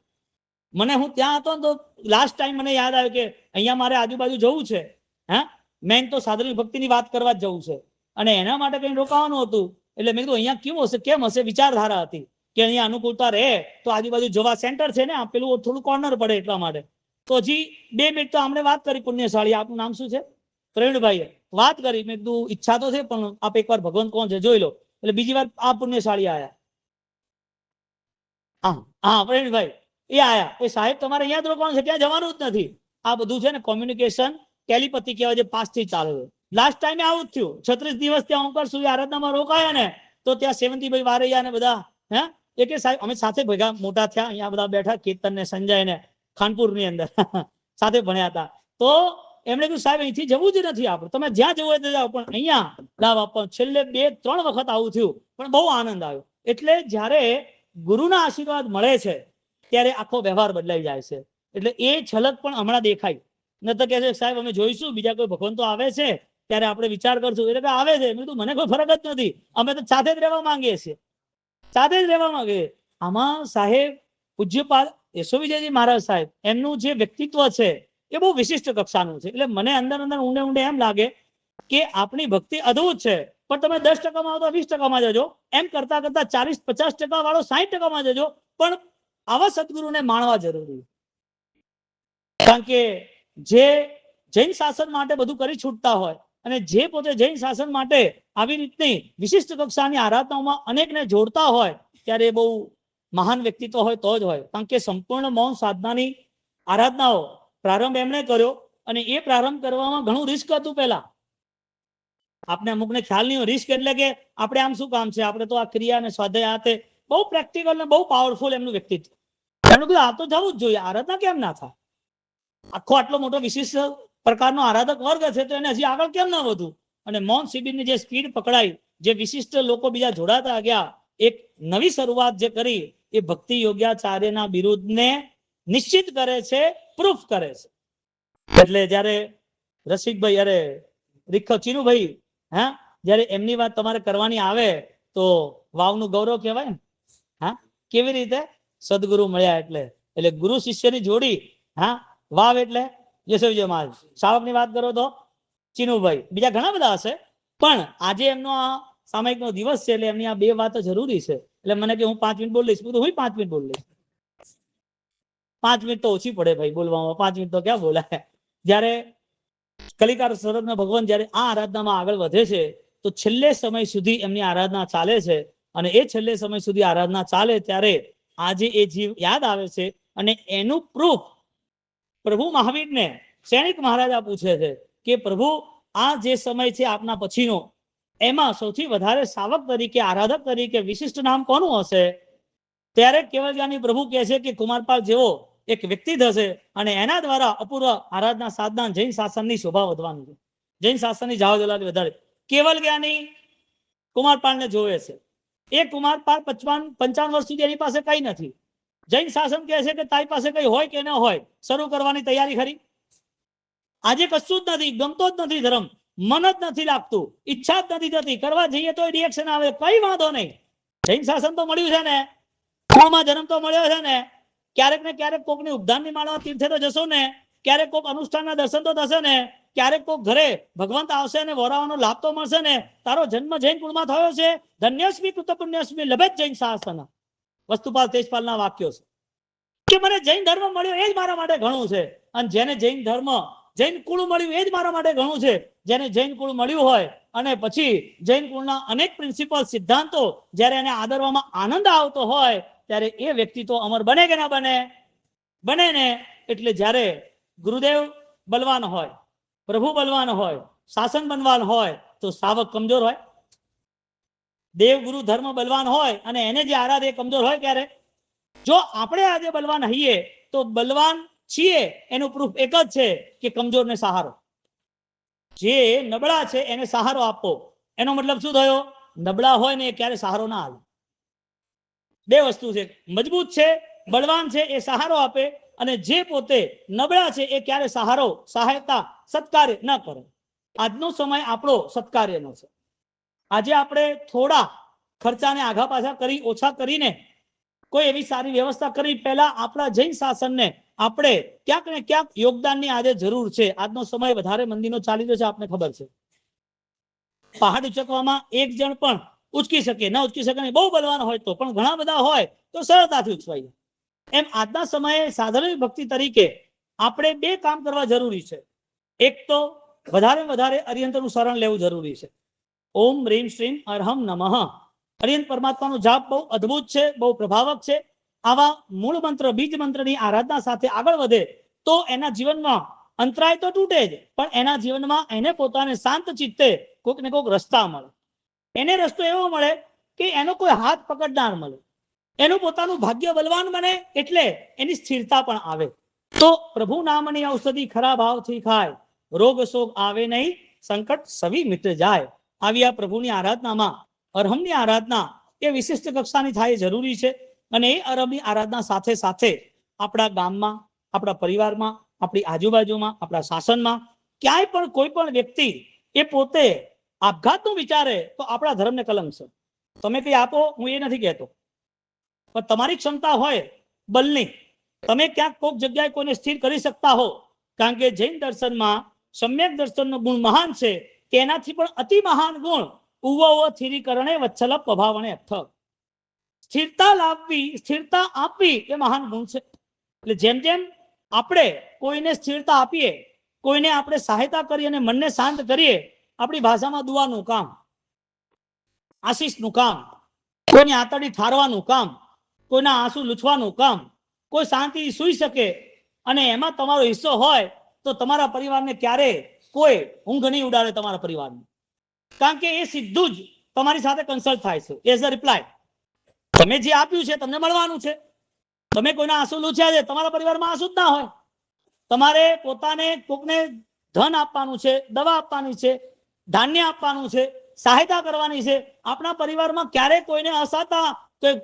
A: મને હું ત્યાં હતો ને તો લાસ્ટ ટાઈમ મને યાદ આવ્યું કે અહીંયા મારે આજુબાજુ જવું છે. હા, મેન તો સાધન ભક્તિની વાત કરવા જ જવું છે અને એના માટે કંઈ રોકાવાનું હતું. એટલે મેં કીધું અહીંયા કેવું હશે, કેમ હશે, વિચારધારા હતી કે અહીંયા અનુકૂળતા રહે તો આજુબાજુ જવા સેન્ટર છે ને, પેલું થોડું કોર્નર પડે એટલા માટે. તો હજી 2 મિનિટ તો અમને વાત કરી પુણ્યશાળી. આપનું નામ શું છે? પ્રવીણભાઈએ વાત કરી. મેં કીધું ઈચ્છા તો છે પણ આપ એકવાર ભગવાન કોણ છે જોઈ લો. એટલે બીજી વાર આ પુણ્યશાળી આયા. હા પ્રવીણભાઈ એ આયા. એ સાહેબ તમારે અહીંયા જ રોકવાનું છે, ત્યાં જવાનું જ નથી. આ બધું છે ને કોમ્યુનિકેશન ટેલિપથી કહેવાય, જે પાસથી ચાલે છે. લાસ્ટ ટાઈમે આવું જ થયું. 36 દિવસ ત્યાં ઓંકાર સુધી આરાધનામાં રોકાયા ને, તો ત્યાં સેવંતીભાઈ વારૈયા ને બધા કે સાહેબ અમે સાથે ભેગા મોટા થયા. અહીંયા બધા બેઠા, કીર્તન ને સંજય ને ખાનપુરની અંદર સાથે ભણ્યા હતા. તો એમણે કીધું સાહેબ અહીંથી જવું જ નથી, આપણે તમે જ્યાં જવું હોય ત્યાં જાઓ, પણ અહીંયા લાવ આપવા. છેલ્લે 2-3 વખત આવું થયું, પણ બહુ આનંદ આવ્યો. એટલે જ્યારે ગુરુના આશીર્વાદ મળે છે ત્યારે આખો વ્યવહાર બદલાઈ જાય છે. એટલે એ છલક પણ હમણાં દેખાય. ન તો કહે છે સાહેબ અમે જોઈશું, બીજા કોઈ ભગવાન તો આવે છે ત્યારે આપણે વિચાર કરશું. એટલે કે આવે છે. મેં કીધું મને કોઈ ફરક જ નથી, અમે તો સાથે જ રહેવા માંગીએ છીએ, સાથે જ રહેવા માંગીએ. આમાં સાહેબ પૂજ્યપાદ યશો વિજયજી મહારાજ સાહેબ, એમનું જે વ્યક્તિત્વ છે એ બહુ વિશિષ્ટ કક્ષાનું છે. એટલે મને અંદર ઊંડે ઊંડે એમ લાગે કે આપણી ભક્તિ અદભુત છે, પણ તમે 10%માં આવો તો 20%માં જજો. એમ કરતા કરતા 40-50% વાળો 60%માં જજો. પણ આવા સદગુરુને માણવા જરૂરી. કારણ કે જે જૈન શાસન માટે બધું કરી છૂટતા હોય અને જે પોતે જૈન શાસન માટે આવી રીતની વિશિષ્ટ કક્ષાની આરાધનાઓમાં અનેકને જોડતા હોય, ત્યારે બહુ મહાન વ્યક્તિત્વ હોય તો જ હોય. કારણ કે સંપૂર્ણ મૌન સાધનાની આરાધનાઓ પ્રારંભ એમણે કર્યો અને એ પ્રારંભ કરવામાં ઘણું રિસ્ક હતું. પહેલા આપણે અમુકને ખ્યાલ નહીં હોય. રિસ્ક એટલે કે આપણે આમ શું કામ છે, આપણે તો આ ક્રિયા અને સ્વાધ્યાય હાથે બહુ પ્રેક્ટિકલ ને બહુ પાવરફુલ એમનું વ્યક્તિત્વ. એમનું કીધું આ તો જવું જ જોઈએ, આરાધના કેમ ના થાય? આખો આટલો મોટો વિશિષ્ટ પ્રકારનો આરાધક વર્ગ છે, તો એને હજી આગળ કેમ ના વધવું? અને મૌન શિબિરની જે સ્પીડ પકડાઈ, જે વિશિષ્ટ લોકો બીજા જોડાતા ગયા, એક નવી શરૂઆત જે કરી, એ ભક્તિ યોગ્યાચાર્યના બિરુદને નિશ્ચિત કરે છે, પ્રૂફ કરે છે. એટલે જયારે રસિકભાઈ અરે ચીનુભાઈ જયારે એમની વાત તમારે કરવાની આવે તો વાવનું ગૌરવ કહેવાય ને. કેવી રીતે? સદગુરુ મળ્યા એટલે. એટલે ગુરુ શિષ્યની જોડી. વાવ એટલે યશોવિજય મહારાજ. સાવકની વાત કરો તો ચીનુભાઈ, બીજા ઘણા બધા હશે, પણ આજે એમનો આ સામાયિકનો દિવસ છે એટલે એમની આ 2 વાતો જરૂરી છે. એટલે મને કે હું 5 મિનિટ બોલી લઈશ. હું 5 મિનિટ બોલી લઈશ. 5 મિનિટ તો ઓછી પડે ભાઈ બોલવામાં. 5 મિનિટ તો ક્યાં બોલાય? જ્યારે કલિકાર શરદના ભગવાન જ્યારે આ આરાધનામાં આગળ વધે છે, તો છેલ્લે સમય સુધી એમની આરાધના ચાલે છે. અને એ છેલ્લે સમય સુધી આરાધના ચાલે ત્યારે આજે એ જીવ યાદ આવે છે. અને એનું પ્રૂફ પ્રભુ મહાવીરને સૈનિક મહારાજા પૂછે છે કે પ્રભુ આ જે સમય છે આપના પછીનો, એમાં સૌથી વધારે સાવક તરીકે, આરાધક તરીકે વિશિષ્ટ નામ કોનું હશે? ત્યારે કેવલજ્ઞાની પ્રભુ કહે છે કે કુમારપાળ જેવો એક વ્યક્તિ થશે અને એના દ્વારા અપૂર્વ આરાધના સાધના જૈન શાસનની શોભા વધવાની છે. જૈન શાસનની જાવજલાલી વધારે. કેવલજ્ઞાની કુમારપાળને જોવે છે. એ કુમારપાળ 55 વર્ષ સુધી એની પાસે કઈ નથી. જૈન શાસન કહે છે કે તારી પાસે કઈ હોય કે ન હોય, શરૂ કરવાની તૈયારી ખરી? આજે કશું જ નથી, ગમતો જ નથી ધર્મ, મન જ નથી લાગતું, ઈચ્છા જ નથી થતી, કરવા જઈએ તો રિએક્શન આવે. કઈ વાંધો નહીં, જૈન શાસન તો મળ્યું છે ને, કુળમાં જન્મ તો મળ્યો છે ને, ક્યારેક ને ક્યારેક કોકની ઉપધાનની માળા તીર્થે તો જશો ને, ક્યારેક કોક અનુષ્ઠાનના દર્શન તો થશે ને, ક્યારેક કોક ઘરે ભગવંત આવશે અને વરાવાનો લાભ તો મળશે ને. તારો જન્મ જૈન કુળમાં થયો છે, ધન્યસ્મી કૃતપુણ્યસ્મી લભેત જૈન શાસન. વસ્તુપાલ તેજપાલના વાક્યો છે કે મને જૈન ધર્મ મળ્યો એ જ મારા માટે ઘણું છે. અને જેને જૈન ધર્મ, જૈન કુળ મળ્યું એ જ મારા માટે ઘણું છે. જેને જૈન કુળ મળ્યું હોય અને પછી જૈન કુળના અનેક પ્રિન્સિપલ સિદ્ધાંતો જ્યારે એને આદરવામાં આનંદ આવતો હોય, ત્યારે એ વ્યક્તિ તો અમર બને કે ના બને? બને ને. એટલે જ્યારે ગુરુદેવ બલવાન હોય, પ્રભુ બલવાન હોય, શાસન બનવાન હોય, તો સાવક કમજોર હોય? દેવ ગુરુ ધર્મ બલવાન હોય અને એને જે આરાધે કમજોર હોય ક્યારે? જો આપણે આજે બલવાન હઈએ તો બલવાન છીએ એનું પ્રૂફ એક જ છે કે કમજોરને સહારો, જે નબળા છે એને સહારો આપો. એનો મતલબ શું થયો? નબળા હોય ને ક્યારે સહારો ના આવે. બે વસ્તુ છે, મજબૂત છે બળવાન છે એ સહારો આપે, અને જે પોતે નબળા છે એ ક્યારે સહારો સહાયતા સત્કાર્ય ન કરે. આજનો સમય આપણો સત્કાર્યનો છે. આજે આપણે થોડા ખર્ચાને આઘા પાછા કરી ઓછા કરીને કોઈ એવી સારી વ્યવસ્થા કરી, પહેલા આપણા જૈન શાસનને આપણે ક્યાંક ને ક્યાંક યોગદાનની આજે જરૂર છે. આજનો સમય વધારે મંદીનો ચાલી રહ્યો છે, આપને ખબર છે. પહાડ ઉચકવામાં એક જણ પણ ઉચકી શકે ન ઉચકી શકે નહીં, બહુ બલવાન હોય તો, પણ ઘણા બધા હોય તો સરળતાથી ઉચવાય. એમ આજના સમયે સાધારણ ભક્તિ તરીકે આપણે બે કામ કરવા જરૂરી છે. એક તો વધારે અરિયંતનું શરણ લેવું જરૂરી છે. ઓમ રીમ શ્રીમ અરહમ નમઃ અરિયંત પરમાત્માનો જાપ બહુ અદ્ભુત છે, બહુ પ્રભાવક છે. આવા મૂળ મંત્ર બીજ મંત્રની આરાધના સાથે આગળ વધે તો એના જીવનમાં અંતરાય તો તૂટે જ, પણ એના જીવનમાં એને પોતાને શાંત ચિત્તે કોઈક ને કોઈક રસ્તા મળે. એને રસ્તો એવો મળે કે એનો કોઈ હાથ પકડનાર મળે, એનું પોતાનું ભાગ્ય બલવાન બને, એટલે એની સ્થિરતા પણ આવે. તો પ્રભુ નામની ઔષધિ ખરા ભાવથી ખાય, રોગ શોગ આવે નહીં, સંકટ સવી મિટ જાય. આવી આ પ્રભુની આરાધનામાં અરહમની આરાધના એ વિશિષ્ટ કક્ષાની થાય જરૂરી છે. અને એ અરહમની આરાધના સાથે સાથે આપણા ગામમાં, આપણા પરિવારમાં, આપણી આજુબાજુમાં, આપણા શાસનમાં ક્યાંય પણ કોઈ પણ વ્યક્તિ એ પોતે આપઘાતનું વિચારે તો આપણા ધર્મને કલંક છે. તમે કઈ આપો હું એ નથી કહેતો, પણ તમારી ક્ષમતા હોય બલની, તમે ક્યાંક કોઈક જગ્યાએ કોઈને સ્થિર કરી શકતા હો. કારણ કે જૈન દર્શનમાં સમ્યક દર્શનનો ગુણ મહાન છે, તેનાથી પણ અતિ મહાન ગુણ ઉવો થિરીકરણે વત્સલ પ્રભાવણે અર્થ. સ્થિરતા લાવવી, સ્થિરતા આપવી એ મહાન ગુણ છે. એટલે જેમ જેમ આપણે કોઈને સ્થિરતા આપીએ, કોઈને આપણે સહાયતા કરીએ અને મનને શાંત કરીએ, આપણી ભાષામાં દુઆનું કામ, આશીષનું કામ, કોઈની આંતરડી ઠારવાનું કામ, કોઈના આંસુ લૂછવાનું કામ, કોઈ શાંતિથી સૂઈ શકે અને એમાં તમારો હિસ્સો હોય તો તમારા પરિવારને ક્યારે કોઈ ઊંઘ નહીં ઉડાડે તમારા પરિવારને. કારણ કે એ સીધું જ તમારી સાથે કન્સલ્ટ થાય છે એઝ અ રિપ્લાય. તમે જે આપ્યું છે તમને મળવાનું છે. તમે કોઈના આંસુ લૂછ્યા છે, તમારા પરિવારમાં આંસુ જ ના હોય. તમારે પોતાને કોકને ધન આપવાનું છે, દવા આપવાની છે, ધાન્ય આપવાનું છે, સહાયતા કરવાની છે. આપણા પરિવારમાં ક્યારેય કોઈને અસાતા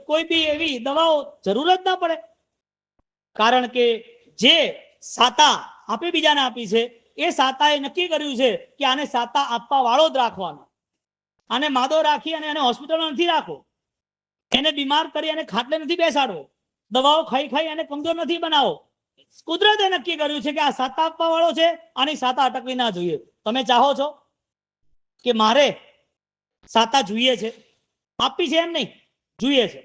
A: કોઈ બી એવી દવાઓ જરૂર જ ના પડે. કારણ કે જે સાતા આપે બીજાને આપી છે, એ સાતાએ નક્કી કર્યું છે કે આને સાતા આપવા વાળો જ રાખવાનો. આને માદો રાખી અને એને હોસ્પિટલમાં નથી રાખવો, એને બીમાર કરી અને ખાટલે નથી બેસાડવો, દવાઓ ખાઈ ખાઈ એને કમજોર નથી બનાવો. કુદરતે નક્કી કર્યું છે કે આ સાતા આપવા વાળો છે, આની સાતા અટકવી ના જોઈએ. તમે ચાહો છો કે મારે સાતા જોઈએ છે, આપી છે એમ નહીં, જોઈએ છે.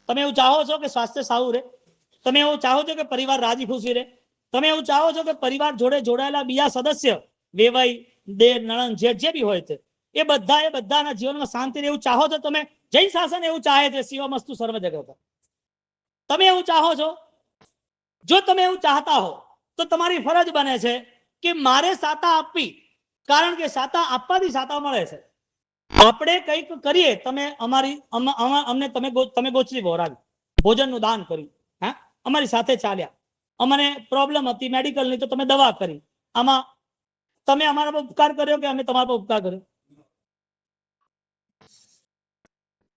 A: તમે એવું ચાહો છો કે સ્વાસ્થ્ય સારું રહે, તમે એવું ચાહો છો કે પરિવાર રાજી ખુશી રહે, તમે એવું ચાહો છો કે પરિવાર જોડે જોડાયેલા બીજા સદસ્ય વેવાઈ દેર નણંદ જે બી હોય છે એ બધાના જીવનમાં શાંતિ એવું ચાહો છો તમે? જૈન શાસન એવું ચાહે છે, શિવમસ્તુ સર્વ જગત. તમે એવું ચાહો છો? જો તમે એવું ચાહતા હો તો તમારી ફરજ બને છે કે મારે સાતા આપવી, કારણ કે સાતા આપવાથી સાતા મળે છે. આપણે કંઈક કરીએ, તમે અમારી અમને તમે ગોચરી વહોરાવી, ભોજનનું દાન કર્યું, હા અમારી સાથે ચાલ્યા, અમને પ્રોબ્લેમ હતી મેડિકલની તો તમે દવા કરી, આમાં તમે અમારા પર ઉપકાર કર્યો કે અમે તમારા પર ઉપકાર કર્યો?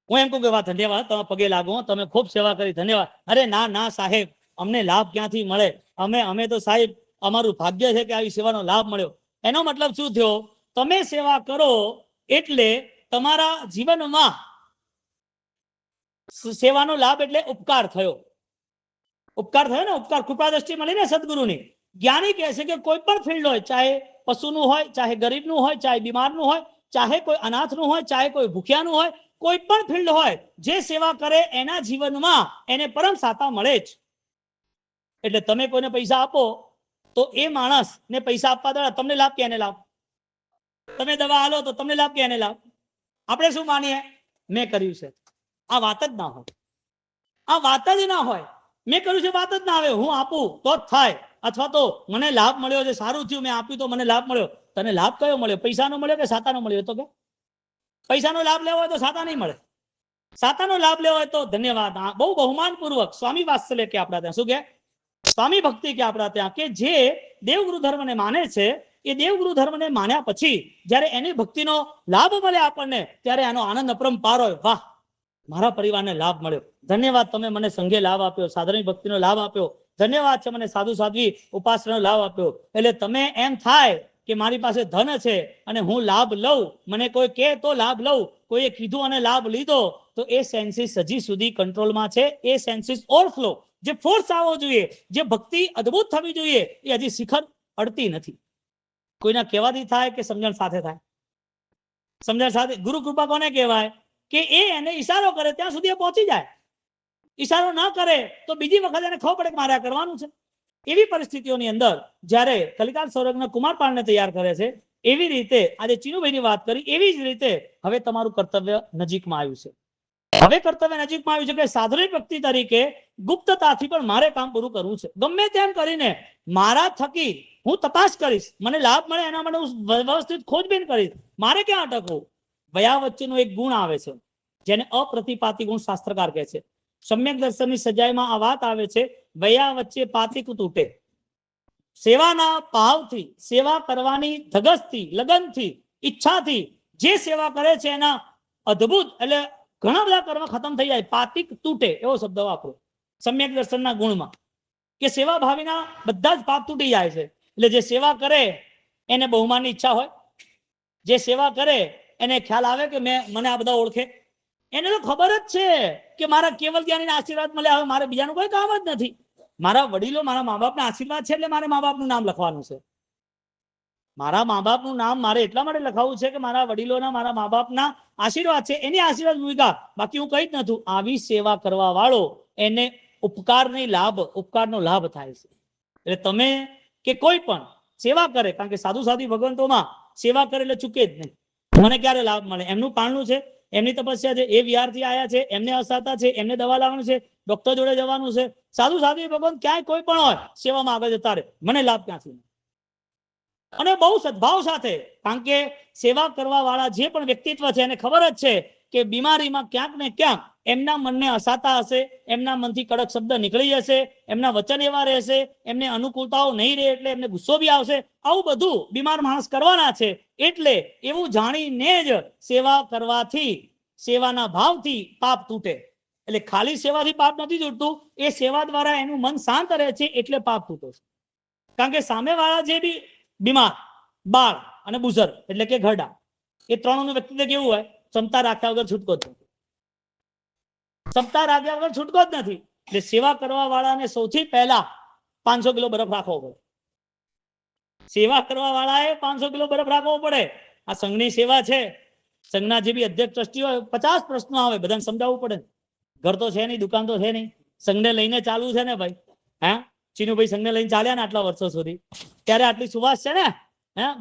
A: હું એમ કહું કે વાત ધન્યવાદ, તમે પગે લાગો, તમે ખૂબ સેવા કરી, ધન્યવાદ. અરે ના ના સાહેબ, અમને લાભ ક્યાંથી મળે? અમે તો સાહેબ અમારું ભાગ્ય છે કે આવી સેવાનો લાભ મળ્યો. એનો મતલબ શું થયો? તમે સેવા કરો એટલે તમારા જીવનમાં સેવાનો લાભ એટલે ઉપકાર થયો. ઉપકાર થયો ને, ઉપકાર કૃપા દ્રષ્ટિ મળી ને સદગુરુની. જ્ઞાની કહે છે કે કોઈ પણ ફિલ્ડ હોય, ચાહે પશુનું હોય, ચાહે ગરીબનું હોય, ચાહે બીમારનું હોય, ચાહે કોઈ અનાથનું હોય, ચાહે કોઈ ભૂખ્યાનું હોય, કોઈ પણ ફિલ્ડ હોય, જે સેવા કરે એના જીવનમાં એને પરમ સાતા મળે જ. એટલે તમે કોઈને પૈસા આપો તો એ માણસ ને પૈસા આપવા દ્વારા તમને લાભ કે એને લાભ? તમે દવા આલો તો તમને લાભ કે એને લાભ? આપણે શું માનીએ? મેં કર્યું છે. આ વાત જ ના હોય, આ વાત જ ના હોય. મેં કર્યું છે વાત જ ના આવે. હું આપું તો જ થાય, અથવા તો મને લાભ મળ્યો છે, સારું થયું મેં આપ્યું તો મને લાભ મળ્યો. તને લાભ કયો મળ્યો? પૈસાનો મળ્યો કે સાતાનો મળ્યો? તો કે પૈસાનો લાભ લેવો હોય તો સાતા નહીં મળે, સાતાનો લાભ લેવો હોય તો ધન્યવાદ. બહુ બહુમાન પૂર્વક સ્વામી વાત્સલ્ય કે આપણા ત્યાં શું કે સ્વામી ભક્તિ કે આપણા ત્યાં કે જે દેવગુરુ ધર્મને માને છે એ દેવગુરુ ધર્મને માન્યા પછી જ્યારે એની ભક્તિનો લાભ મળે આપણને ત્યારે એનો આનંદ અપરંપાર હોય. વાહ, મારા પરિવારને લાભ મળ્યો, ધન્યવાદ, તમે મને સંઘે લાભ આપ્યો, સાધની ભક્તિનો લાભ આપ્યો, ધન્યવાદ છે મને સાધુ સાધ્વી ઉપાસનાનો લાભ આપ્યો. એટલે તમે એમ થાય કે મારી પાસે ધન છે અને હું લાભ લઉં, મને કોઈ કહે તો લાભ લઉં, કોઈએ કીધું અને લાભ લીધો, તો એ સેન્સીસ હજી સુધી કંટ્રોલમાં છે. એ સેન્સીસ ઓવરફ્લો, જે ફોર્સ આવવો જોઈએ, જે ભક્તિ અદભુત થવી જોઈએ, એ હજી શિખર અડતી નથી. કોઈના કહેવાથી થાય કે સમજણ સાથે થાય? સમજણ સાથે. ગુરુ કૃપા કોને કહેવાય? કે એ એને ઈશારો કરે ત્યાં સુધી એ પહોંચી જાય. ઈશારો ના કરે તો બીજી વખત એને ખબર પડે કે મારે આ કરવાનું છે. એવી પરિસ્થિતિઓની અંદર જ્યારે કલિકાલ સૌરભના કુમારપાળને તૈયાર કરે છે, એવી રીતે આજે ચીનુભાઈની વાત કરી, એવી જ રીતે હવે તમારું કર્તવ્ય નજીકમાં આવ્યું છે. હવે કર્તવ્ય નજીકમાં આવ્યું છે કે સાધની ભક્તિ તરીકે ગુપ્તતાથી પણ મારે કામ પૂરું કરવું છે. ગમે તેમ કરીને મારા થકી હું તપાસ કરીશ, મને લાભ મળે એના માટે હું વ્યવસ્થિત ખોજબીન કરીશ. મારે ક્યાં અટકવું? વયા વચ્ચેનો એક ગુણ આવે છે જેને અપ્રતિપાતી ગુણ શાસ્ત્રકાર કહે છે. સમ્યક દર્શનની સજાઈમાં આ વાત આવે છે, વયા વચ્ચે પાતિક તૂટે. સેવાના ભાવથી, સેવા કરવાની ધગસથી, લગનથી, ઈચ્છાથી જે સેવા કરે છે એના અદ્ભુત એટલે ઘણા બધા કર્મ ખતમ થઈ જાય. પાતિક તૂટે એવો શબ્દ વાપરો સમ્યક દર્શનના ગુણમાં, કે સેવા ભાવીના બધા જ પાપ તૂટી જાય છે. એટલે જે સેવા કરે એને બહુમાનની ઈચ્છા હોય, જે સેવા કરે એને ખ્યાલ આવે કે મને આ બધા ઓળખે, એને તો ખબર જ છે કે મારા કેવલ જ્ઞાનીના આશીર્વાદ મળ્યા, હવે મારે બીજાનું કોઈ કામ જ નથી. મારા વડીલો, મારા મા બાપના આશીર્વાદ છે એટલે મારે મા બાપનું નામ લખવાનું છે. મારા મા બાપનું નામ મારે એટલા માટે લખાવવું છે કે મારા વડીલોના, મારા મા બાપના આશીર્વાદ છે, એની આશીર્વાદ ભૂમિકા, બાકી હું કઈ જ નથી. આવી સેવા કરવા વાળો એને ઉપકારનો લાભ થાય છે. એટલે તમે કે કોઈ પણ સેવા કરે, કારણ કે સાધુ સાધુ ભગવંતોમાં સેવા કરે એટલે ચૂકે જ નહીં. મને ક્યારે લાભ મળે? એમનું પાળનું છે, એમની તપસ્યા છે, એ વિહારથી આવ્યા છે, એમને અસાતા છે, એમને દવા લાવવાનું છે, ડોક્ટર જોડે જવાનું છે. સાધુ સાધુ ભગવાન ક્યાંય કોઈ પણ હોય સેવામાં આગળ જતા રહે, મને લાભ ક્યાંથી? અને બહુ સદભાવ સાથે, કારણ કે સેવા કરવા વાળા જે પણ વ્યક્તિત્વ છે એને ખબર જ છે કે બીમારીમાં ક્યાંક ને ક્યાંક એમના મનને અસાતા હશે, એમના મનથી કડક શબ્દ નીકળી જશે, એમના વચન એવા રહેશે, એમને અનુકૂળતાઓ નહીં રહે એટલે એમને ગુસ્સો બી આવશે. આવું બધું બીમાર માણસ કરવાના છે. એટલે એવું જાણીને જ સેવા કરવાથી, સેવાના ભાવથી પાપ તૂટે. એટલે ખાલી સેવાથી પાપ નથી તૂટતું, એ સેવા દ્વારા એનું મન શાંત રહે છે એટલે પાપ તૂટે છે. કારણ કે સામેવાળા જે બી બીમાર, બાળ અને બુઝુર્ગ એટલે કે ઘરડા, એ ત્રણનું વ્યક્તિત્વ કેવું હોય? ક્ષમતા રાખ્યા વગર છૂટકો જ નથી. ક્ષમતા રાખ્યા વગર છૂટકો જ નથી. એટલે સેવા કરવા વાળાને સૌથી પહેલા 500 કિલો બરફ રાખવો પડે. સેવા કરવા વાળાએ 500 કિલો બરફ રાખવો પડે. આ સંઘની સેવા છે, સંઘના જે બી અધ્યક્ષ ટ્રસ્ટી હોય, 50 પ્રશ્નો આવે, બધાને સમજાવવું પડે. ઘર તો છે નહીં, દુકાન તો છે નહીં, સંઘને લઈને ચાલુ છે ને ભાઈ. હા, ચીનુભાઈ સંઘને લઈને ચાલ્યા ને આટલા વર્ષો સુધી, ત્યારે આટલી સુવાસ છે ને,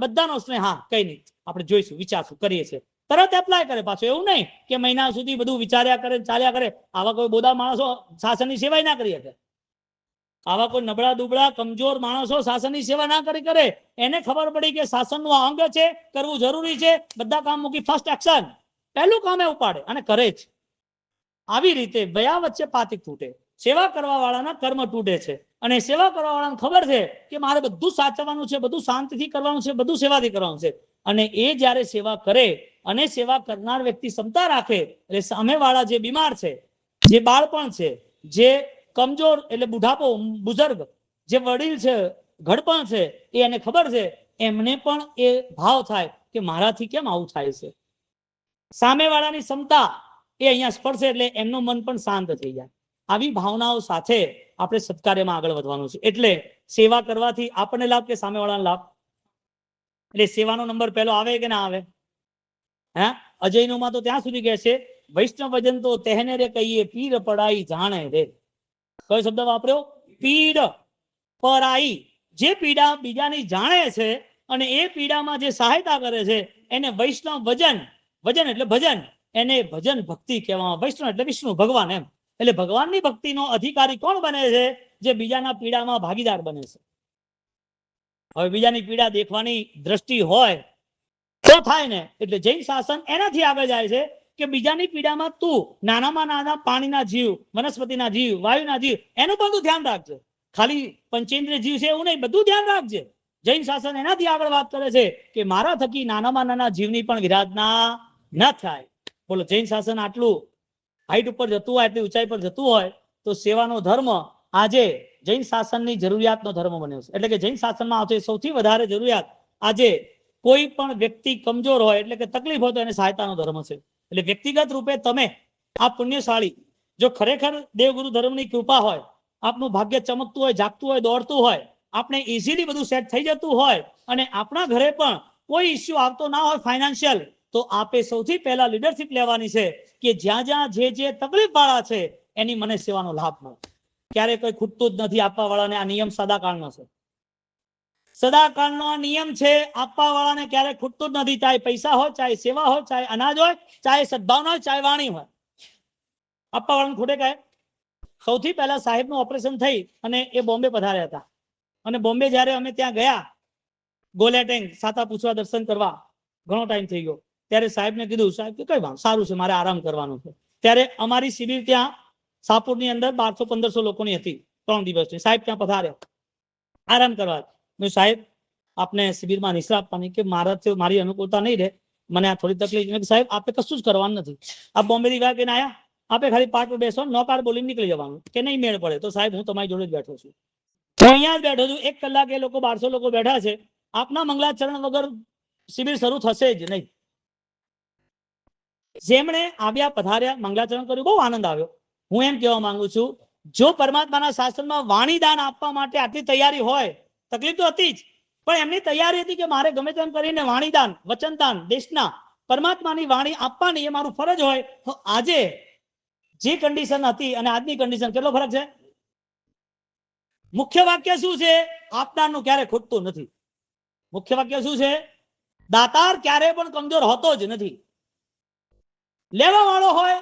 A: બધાનો સ્નેહ. હા, કઈ નહીં, આપણે જોઈશું, વિચારશું, કરીએ છીએ, તરત એપ્લાય કરે. પાછું એવું નહીં કે મહિના સુધી બધું વિચાર્યા કરે, ચાલ્યા કરે. આવા કોઈ બોધા માણસો શાસનની સેવા ના કરી શકે. આવા કોઈ નબળા દુબળા કમજોર માણસો શાસનની સેવા ના કરી કરે. એને ખબર પડી કે શાસનનું અંગ છે, કરવું જરૂરી છે, બધા કામ મૂકી ફર્સ્ટ એક્શન, પહેલું કામ એ ઉપાડે અને કરે જ. આવી રીતે વયા વચ્ચે પાતિક તૂટે. સેવા કરવા વાળાના કર્મ તૂટે છે. અને સેવા કરવા વાળાને ખબર છે કે મારે બધું સાચવવાનું છે, બધું શાંતિથી કરવાનું છે, બધું સેવાથી કરવાનું છે. અને એ જ્યારે સેવા કરે અને સેવા કરનાર વ્યક્તિ ક્ષમતા રાખે, એટલે સામેવાળા જે બીમાર છે, જે બાળપણ છે, જે કમજોર એટલે બુઢાપો, બુઝુર્ગ, જે વડીલ છે, ઘડપણ છે, એ એને ખબર છે, એમને પણ એ ભાવ થાય કે મારાથી કેમ આવું થાય છે. સામેવાળાની ક્ષમતા એ અહીંયા સ્પર્શે એટલે એમનું મન પણ શાંત થઈ જાય. આવી ભાવનાઓ સાથે આપણે સત્કાર્યમાં આગળ વધવાનું છે. એટલે સેવા કરવાથી આપણને લાભ કે સામેવાળાને લાભ? એટલે સેવાનો નંબર પહેલો આવે કે ના આવે? હા, અજયનુમાં તો ત્યાં સુધી કહે છે, વૈષ્ણવ ભજન તો તેને રે કહીએ, પીર પડાઈ જાણે રે. કયો શબ્દ વાપર્યો? પીડ પરાઈ. જે પીડા બીજાની જાણે છે અને એ પીડામાં જે સહાયતા કરે છે એને વૈષ્ણવ ભજન, ભજન એટલે ભજન, એને ભજન ભક્તિ કહેવામાં. વૈષ્ણવ એટલે વિષ્ણુ ભગવાન એમ. એટલે ભગવાનની ભક્તિનો અધિકારી કોણ બને છે? જે બીજાના પીડામાં ભાગીદાર બને છે. હવે બીજાની પીડા દેખવાની દ્રષ્ટિ હોય તો થાય ને. એટલે જૈન શાસન એનાથી આગળ જાય છે કે બીજાની પીડામાં તું નાનામાં નાના પાણીના જીવ, વનસ્પતિના જીવ, વાયુના જીવ, એનું પણ તું ધ્યાન રાખજે. ખાલી પંચેન્દ્રિય જીવ છે એવું નહીં, બધું ધ્યાન રાખજે. જૈન શાસન એનાથી આગળ વાત કરે છે કે મારા થકી નાનામાં નાના જીવની પણ વિરાધના ન થાય. બોલો, જૈન શાસન આટલું હાઈટ ઉપર જતું હોય, આટલી ઊંચાઈ પર જતું હોય, તો સેવાનો ધર્મ આજે જૈન શાસનની જરૂરિયાતનો ધર્મ બન્યો છે. એટલે કે જૈન શાસનમાં આવતો સૌથી વધારે જરૂરિયાત આજે કોઈ પણ વ્યક્તિ કમજોર હોય, એટલે કે તકલીફ હોય, તો એને સહાયતાનો ધર્મ છે. એટલે વ્યક્તિગત રૂપે તમે આ પુણ્યશાળી, જો ખરેખર દેવગુરુ ધર્મની કૃપા હોય, આપનું ભાગ્ય ચમકતું હોય, જાગતું હોય, દોડતું હોય, આપણે ઇઝીલી બધું સેટ થઈ જતું હોય, અને આપણા ઘરે પણ કોઈ ઇસ્યુ આવતો ના હોય ફાઇનાન્શિયલ, તો આપે સૌથી પહેલા લીડરશિપ લેવાની છે કે જ્યાં જ્યાં જે તકલીફ વાળા છે એની મને સેવાનો લાભ મળે. ક્યારે કોઈ ખૂટતું જ નથી આપવા વાળાને. આ નિયમ સદાકાળનો છે. સદાકાળનો આ નિયમ છે. આપવા વાળાને ક્યારે ખૂટતું જ નથી, ચાહે પૈસા હોય, ચાહે સેવા હોય, ચાહે અનાજ હોય, ચાહે સદભાવના હોય, ચાહે વાણી હોય. આપવા વાળાને ખૂટે કાંઈ? સૌથી પહેલા સાહેબનું ઓપરેશન થઈ અને એ બોમ્બે પધાર્યા હતા. અને બોમ્બે જ્યારે અમે ત્યાં ગયા, ગોલેટેંગ સાતા પૂછવા દર્શન કરવા, ઘણો ટાઈમ થઈ ગયો, ત્યારે સાહેબને કીધું, સાહેબ કે કઈ વાત, સારું છે, મારે આરામ કરવાનું છે. ત્યારે અમારી શિબિર ત્યાં સાપુરની અંદર 1200-1500 લોકોની હતી, 3 દિવસની. સાહેબ ત્યાં પધાર્યા આરામ કરવા. સાહેબ આપને શિબિરમાં નિશ્રા આપવાની, કે મારી અનુકૂળતા નહીં રહે, મને આ થોડી તકલીફ. સાહેબ આપે કશું જ કરવાનું નથી, આ બોમ્બેથી ગયા કે આયા, આપે ખાલી પાઠ પર બેસો, નો કાર્ડ બોલીને નીકળી જવાનું, કે નહીં મેળ પડે તો સાહેબ હું તમારી જોડે જ બેઠો છું, હું અહીંયા જ બેઠો છું. 1 કલાક એ લોકો 1200 લોકો બેઠા છે, આપના મંગલાચરણ વગર શિબિર શરૂ થશે જ નહીં. જેમણે આવ્યા, પધાર્યા, મંગલાચરણ કર્યું, બહુ આનંદ આવ્યો. હું એમ કહેવા માંગુ છું, જો પરમાત્માના શાસનમાં વાણી દાન આપવા માટે આટલી તૈયારી હોય, તકલીફ તો હતી જ, પણ એમની તૈયારી હતી કે મારે ગમે તેમ કરીને વાણીદાન, વચનદાન, દેશના પરમાત્માની વાણી આપવાની એ મારું ફરજ હોય. તો આજે જે કન્ડિશન હતી અને આજની કન્ડિશન, કેટલો ફરક છે? મુખ્ય વાક્ય શું છે? આપનારનું ક્યારે ખૂટતું નથી. મુખ્ય વાક્ય શું છે? દાતાર ક્યારે પણ કમજોર હોતો જ નથી. લેવા વાળો હોય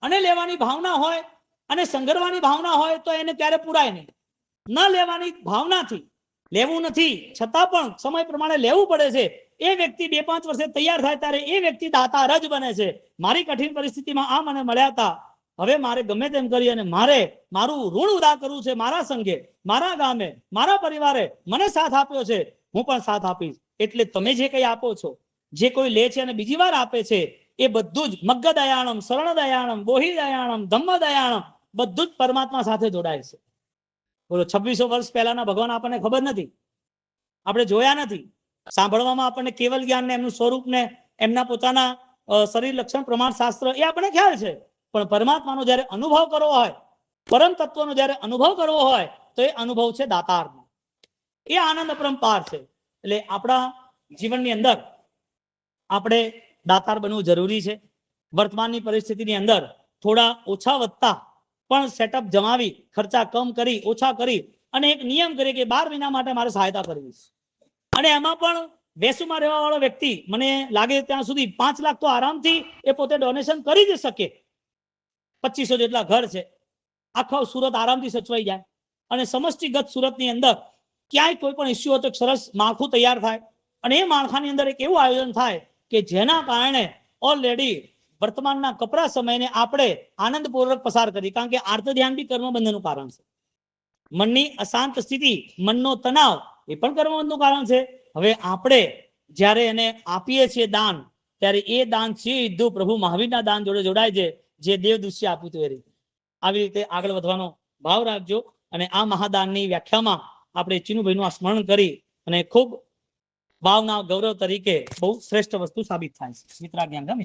A: અને લેવાની ભાવના હોય અને સંઘરવાની ભાવના હોય તો એને ક્યારે પુરાય નહીં. ન લેવાની ભાવનાથી, લેવું નથી છતાં પણ સમય પ્રમાણે લેવું પડે છે, એ વ્યક્તિ 2-5 વર્ષે તૈયાર થાય ત્યારે એ વ્યક્તિ દાતાર જ બને છે. મારી કઠિન પરિસ્થિતિમાં આ મને મળ્યા હતા, હવે મારે ગમે તેમ કરી અને મારે મારું ઋણ ઉદા કરવું છે. મારા સંઘે, મારા ગામે, મારા પરિવારે મને સાથ આપ્યો છે, હું પણ સાથ આપીશ. એટલે તમે જે કંઈ આપો છો, જે કોઈ લે છે અને બીજી વાર આપે છે, એ બધું જ મગ્ગ દયાણમ, શરણ દયાણમ, બોહી દયાણમ, ધમ્મ દયાણમ, બધું જ પરમાત્મા સાથે જોડાય છે. બોલો, 2600 વર્ષ પહેલાના ભગવાન આપણને ખબર નથી, આપણે જોયા નથી, સાંભળવામાં આપણને કેવલ જ્ઞાન ને એમનું સ્વરૂપ ને એમના પોતાના શરીર લક્ષણ પ્રમાણ શાસ્ત્ર એ આપણને ખ્યાલ છે. પણ પરમાત્માનો જ્યારે અનુભવ કરવો હોય, પરમ તત્વનો જ્યારે અનુભવ કરવો હોય, તો એ અનુભવ છે દાતારનો. એ આનંદ અપરંપાર છે. એટલે આપણા જીવનની અંદર આપણે દાતાર બનવું જરૂરી છે. વર્તમાનની પરિસ્થિતિની અંદર થોડા ઓછા વધતા પણ સેટઅપ જમાવી, ખર્ચા કમ કરી, ઓછા કરી અને એક નિયમ કરીએ કે 12 મહિના માટે મારે સહાયતા કરવી છે. અને એમાં પણ વેસુમાં રહેવા વાળો વ્યક્તિ, મને લાગે ત્યાં સુધી 5 લાખ તો આરામથી એ પોતે ડોનેશન કરી જ શકે. 2500 જેટલા ઘર છે, આખો સુરત આરામથી સચવાઈ જાય. અને સમષ્ટિગત સુરતની અંદર ક્યાંય કોઈ પણ ઇસ્યુ હોય તો સરસ માળખું તૈયાર થાય. અને એ માળખાની અંદર એક એવું આયોજન થાય કે જેના કારણે ઓલરેડી વર્તમાનના કપરા સમયને આપણે આનંદપૂર્વક પસાર કરી. કારણ કે આર્ત ધ્યાન બી કર્મબંધનનું કારણ છે. મનની અશાંત સ્થિતિ, મનનો તણાવ એ પણ કર્મબંધનું કારણ છે. હવે આપણે જ્યારે એને આપીએ છીએ દાન, ત્યારે એ દાન સીધું પ્રભુ મહાવીરના દાન જોડે જોડાય છે, જે દેવ દૃશ્ય આપ્યું હતું એ રીતે. આવી રીતે આગળ વધવાનો ભાવ રાખજો. અને આ મહાદાનની વ્યાખ્યામાં આપણે ચીનુભાઈનું આ સ્મરણ કરી અને ખૂબ ભાવના ગૌરવ તરીકે બહુ શ્રેષ્ઠ વસ્તુ સાબિત થાય છે. મિત્રાજ્ઞાન ગમે.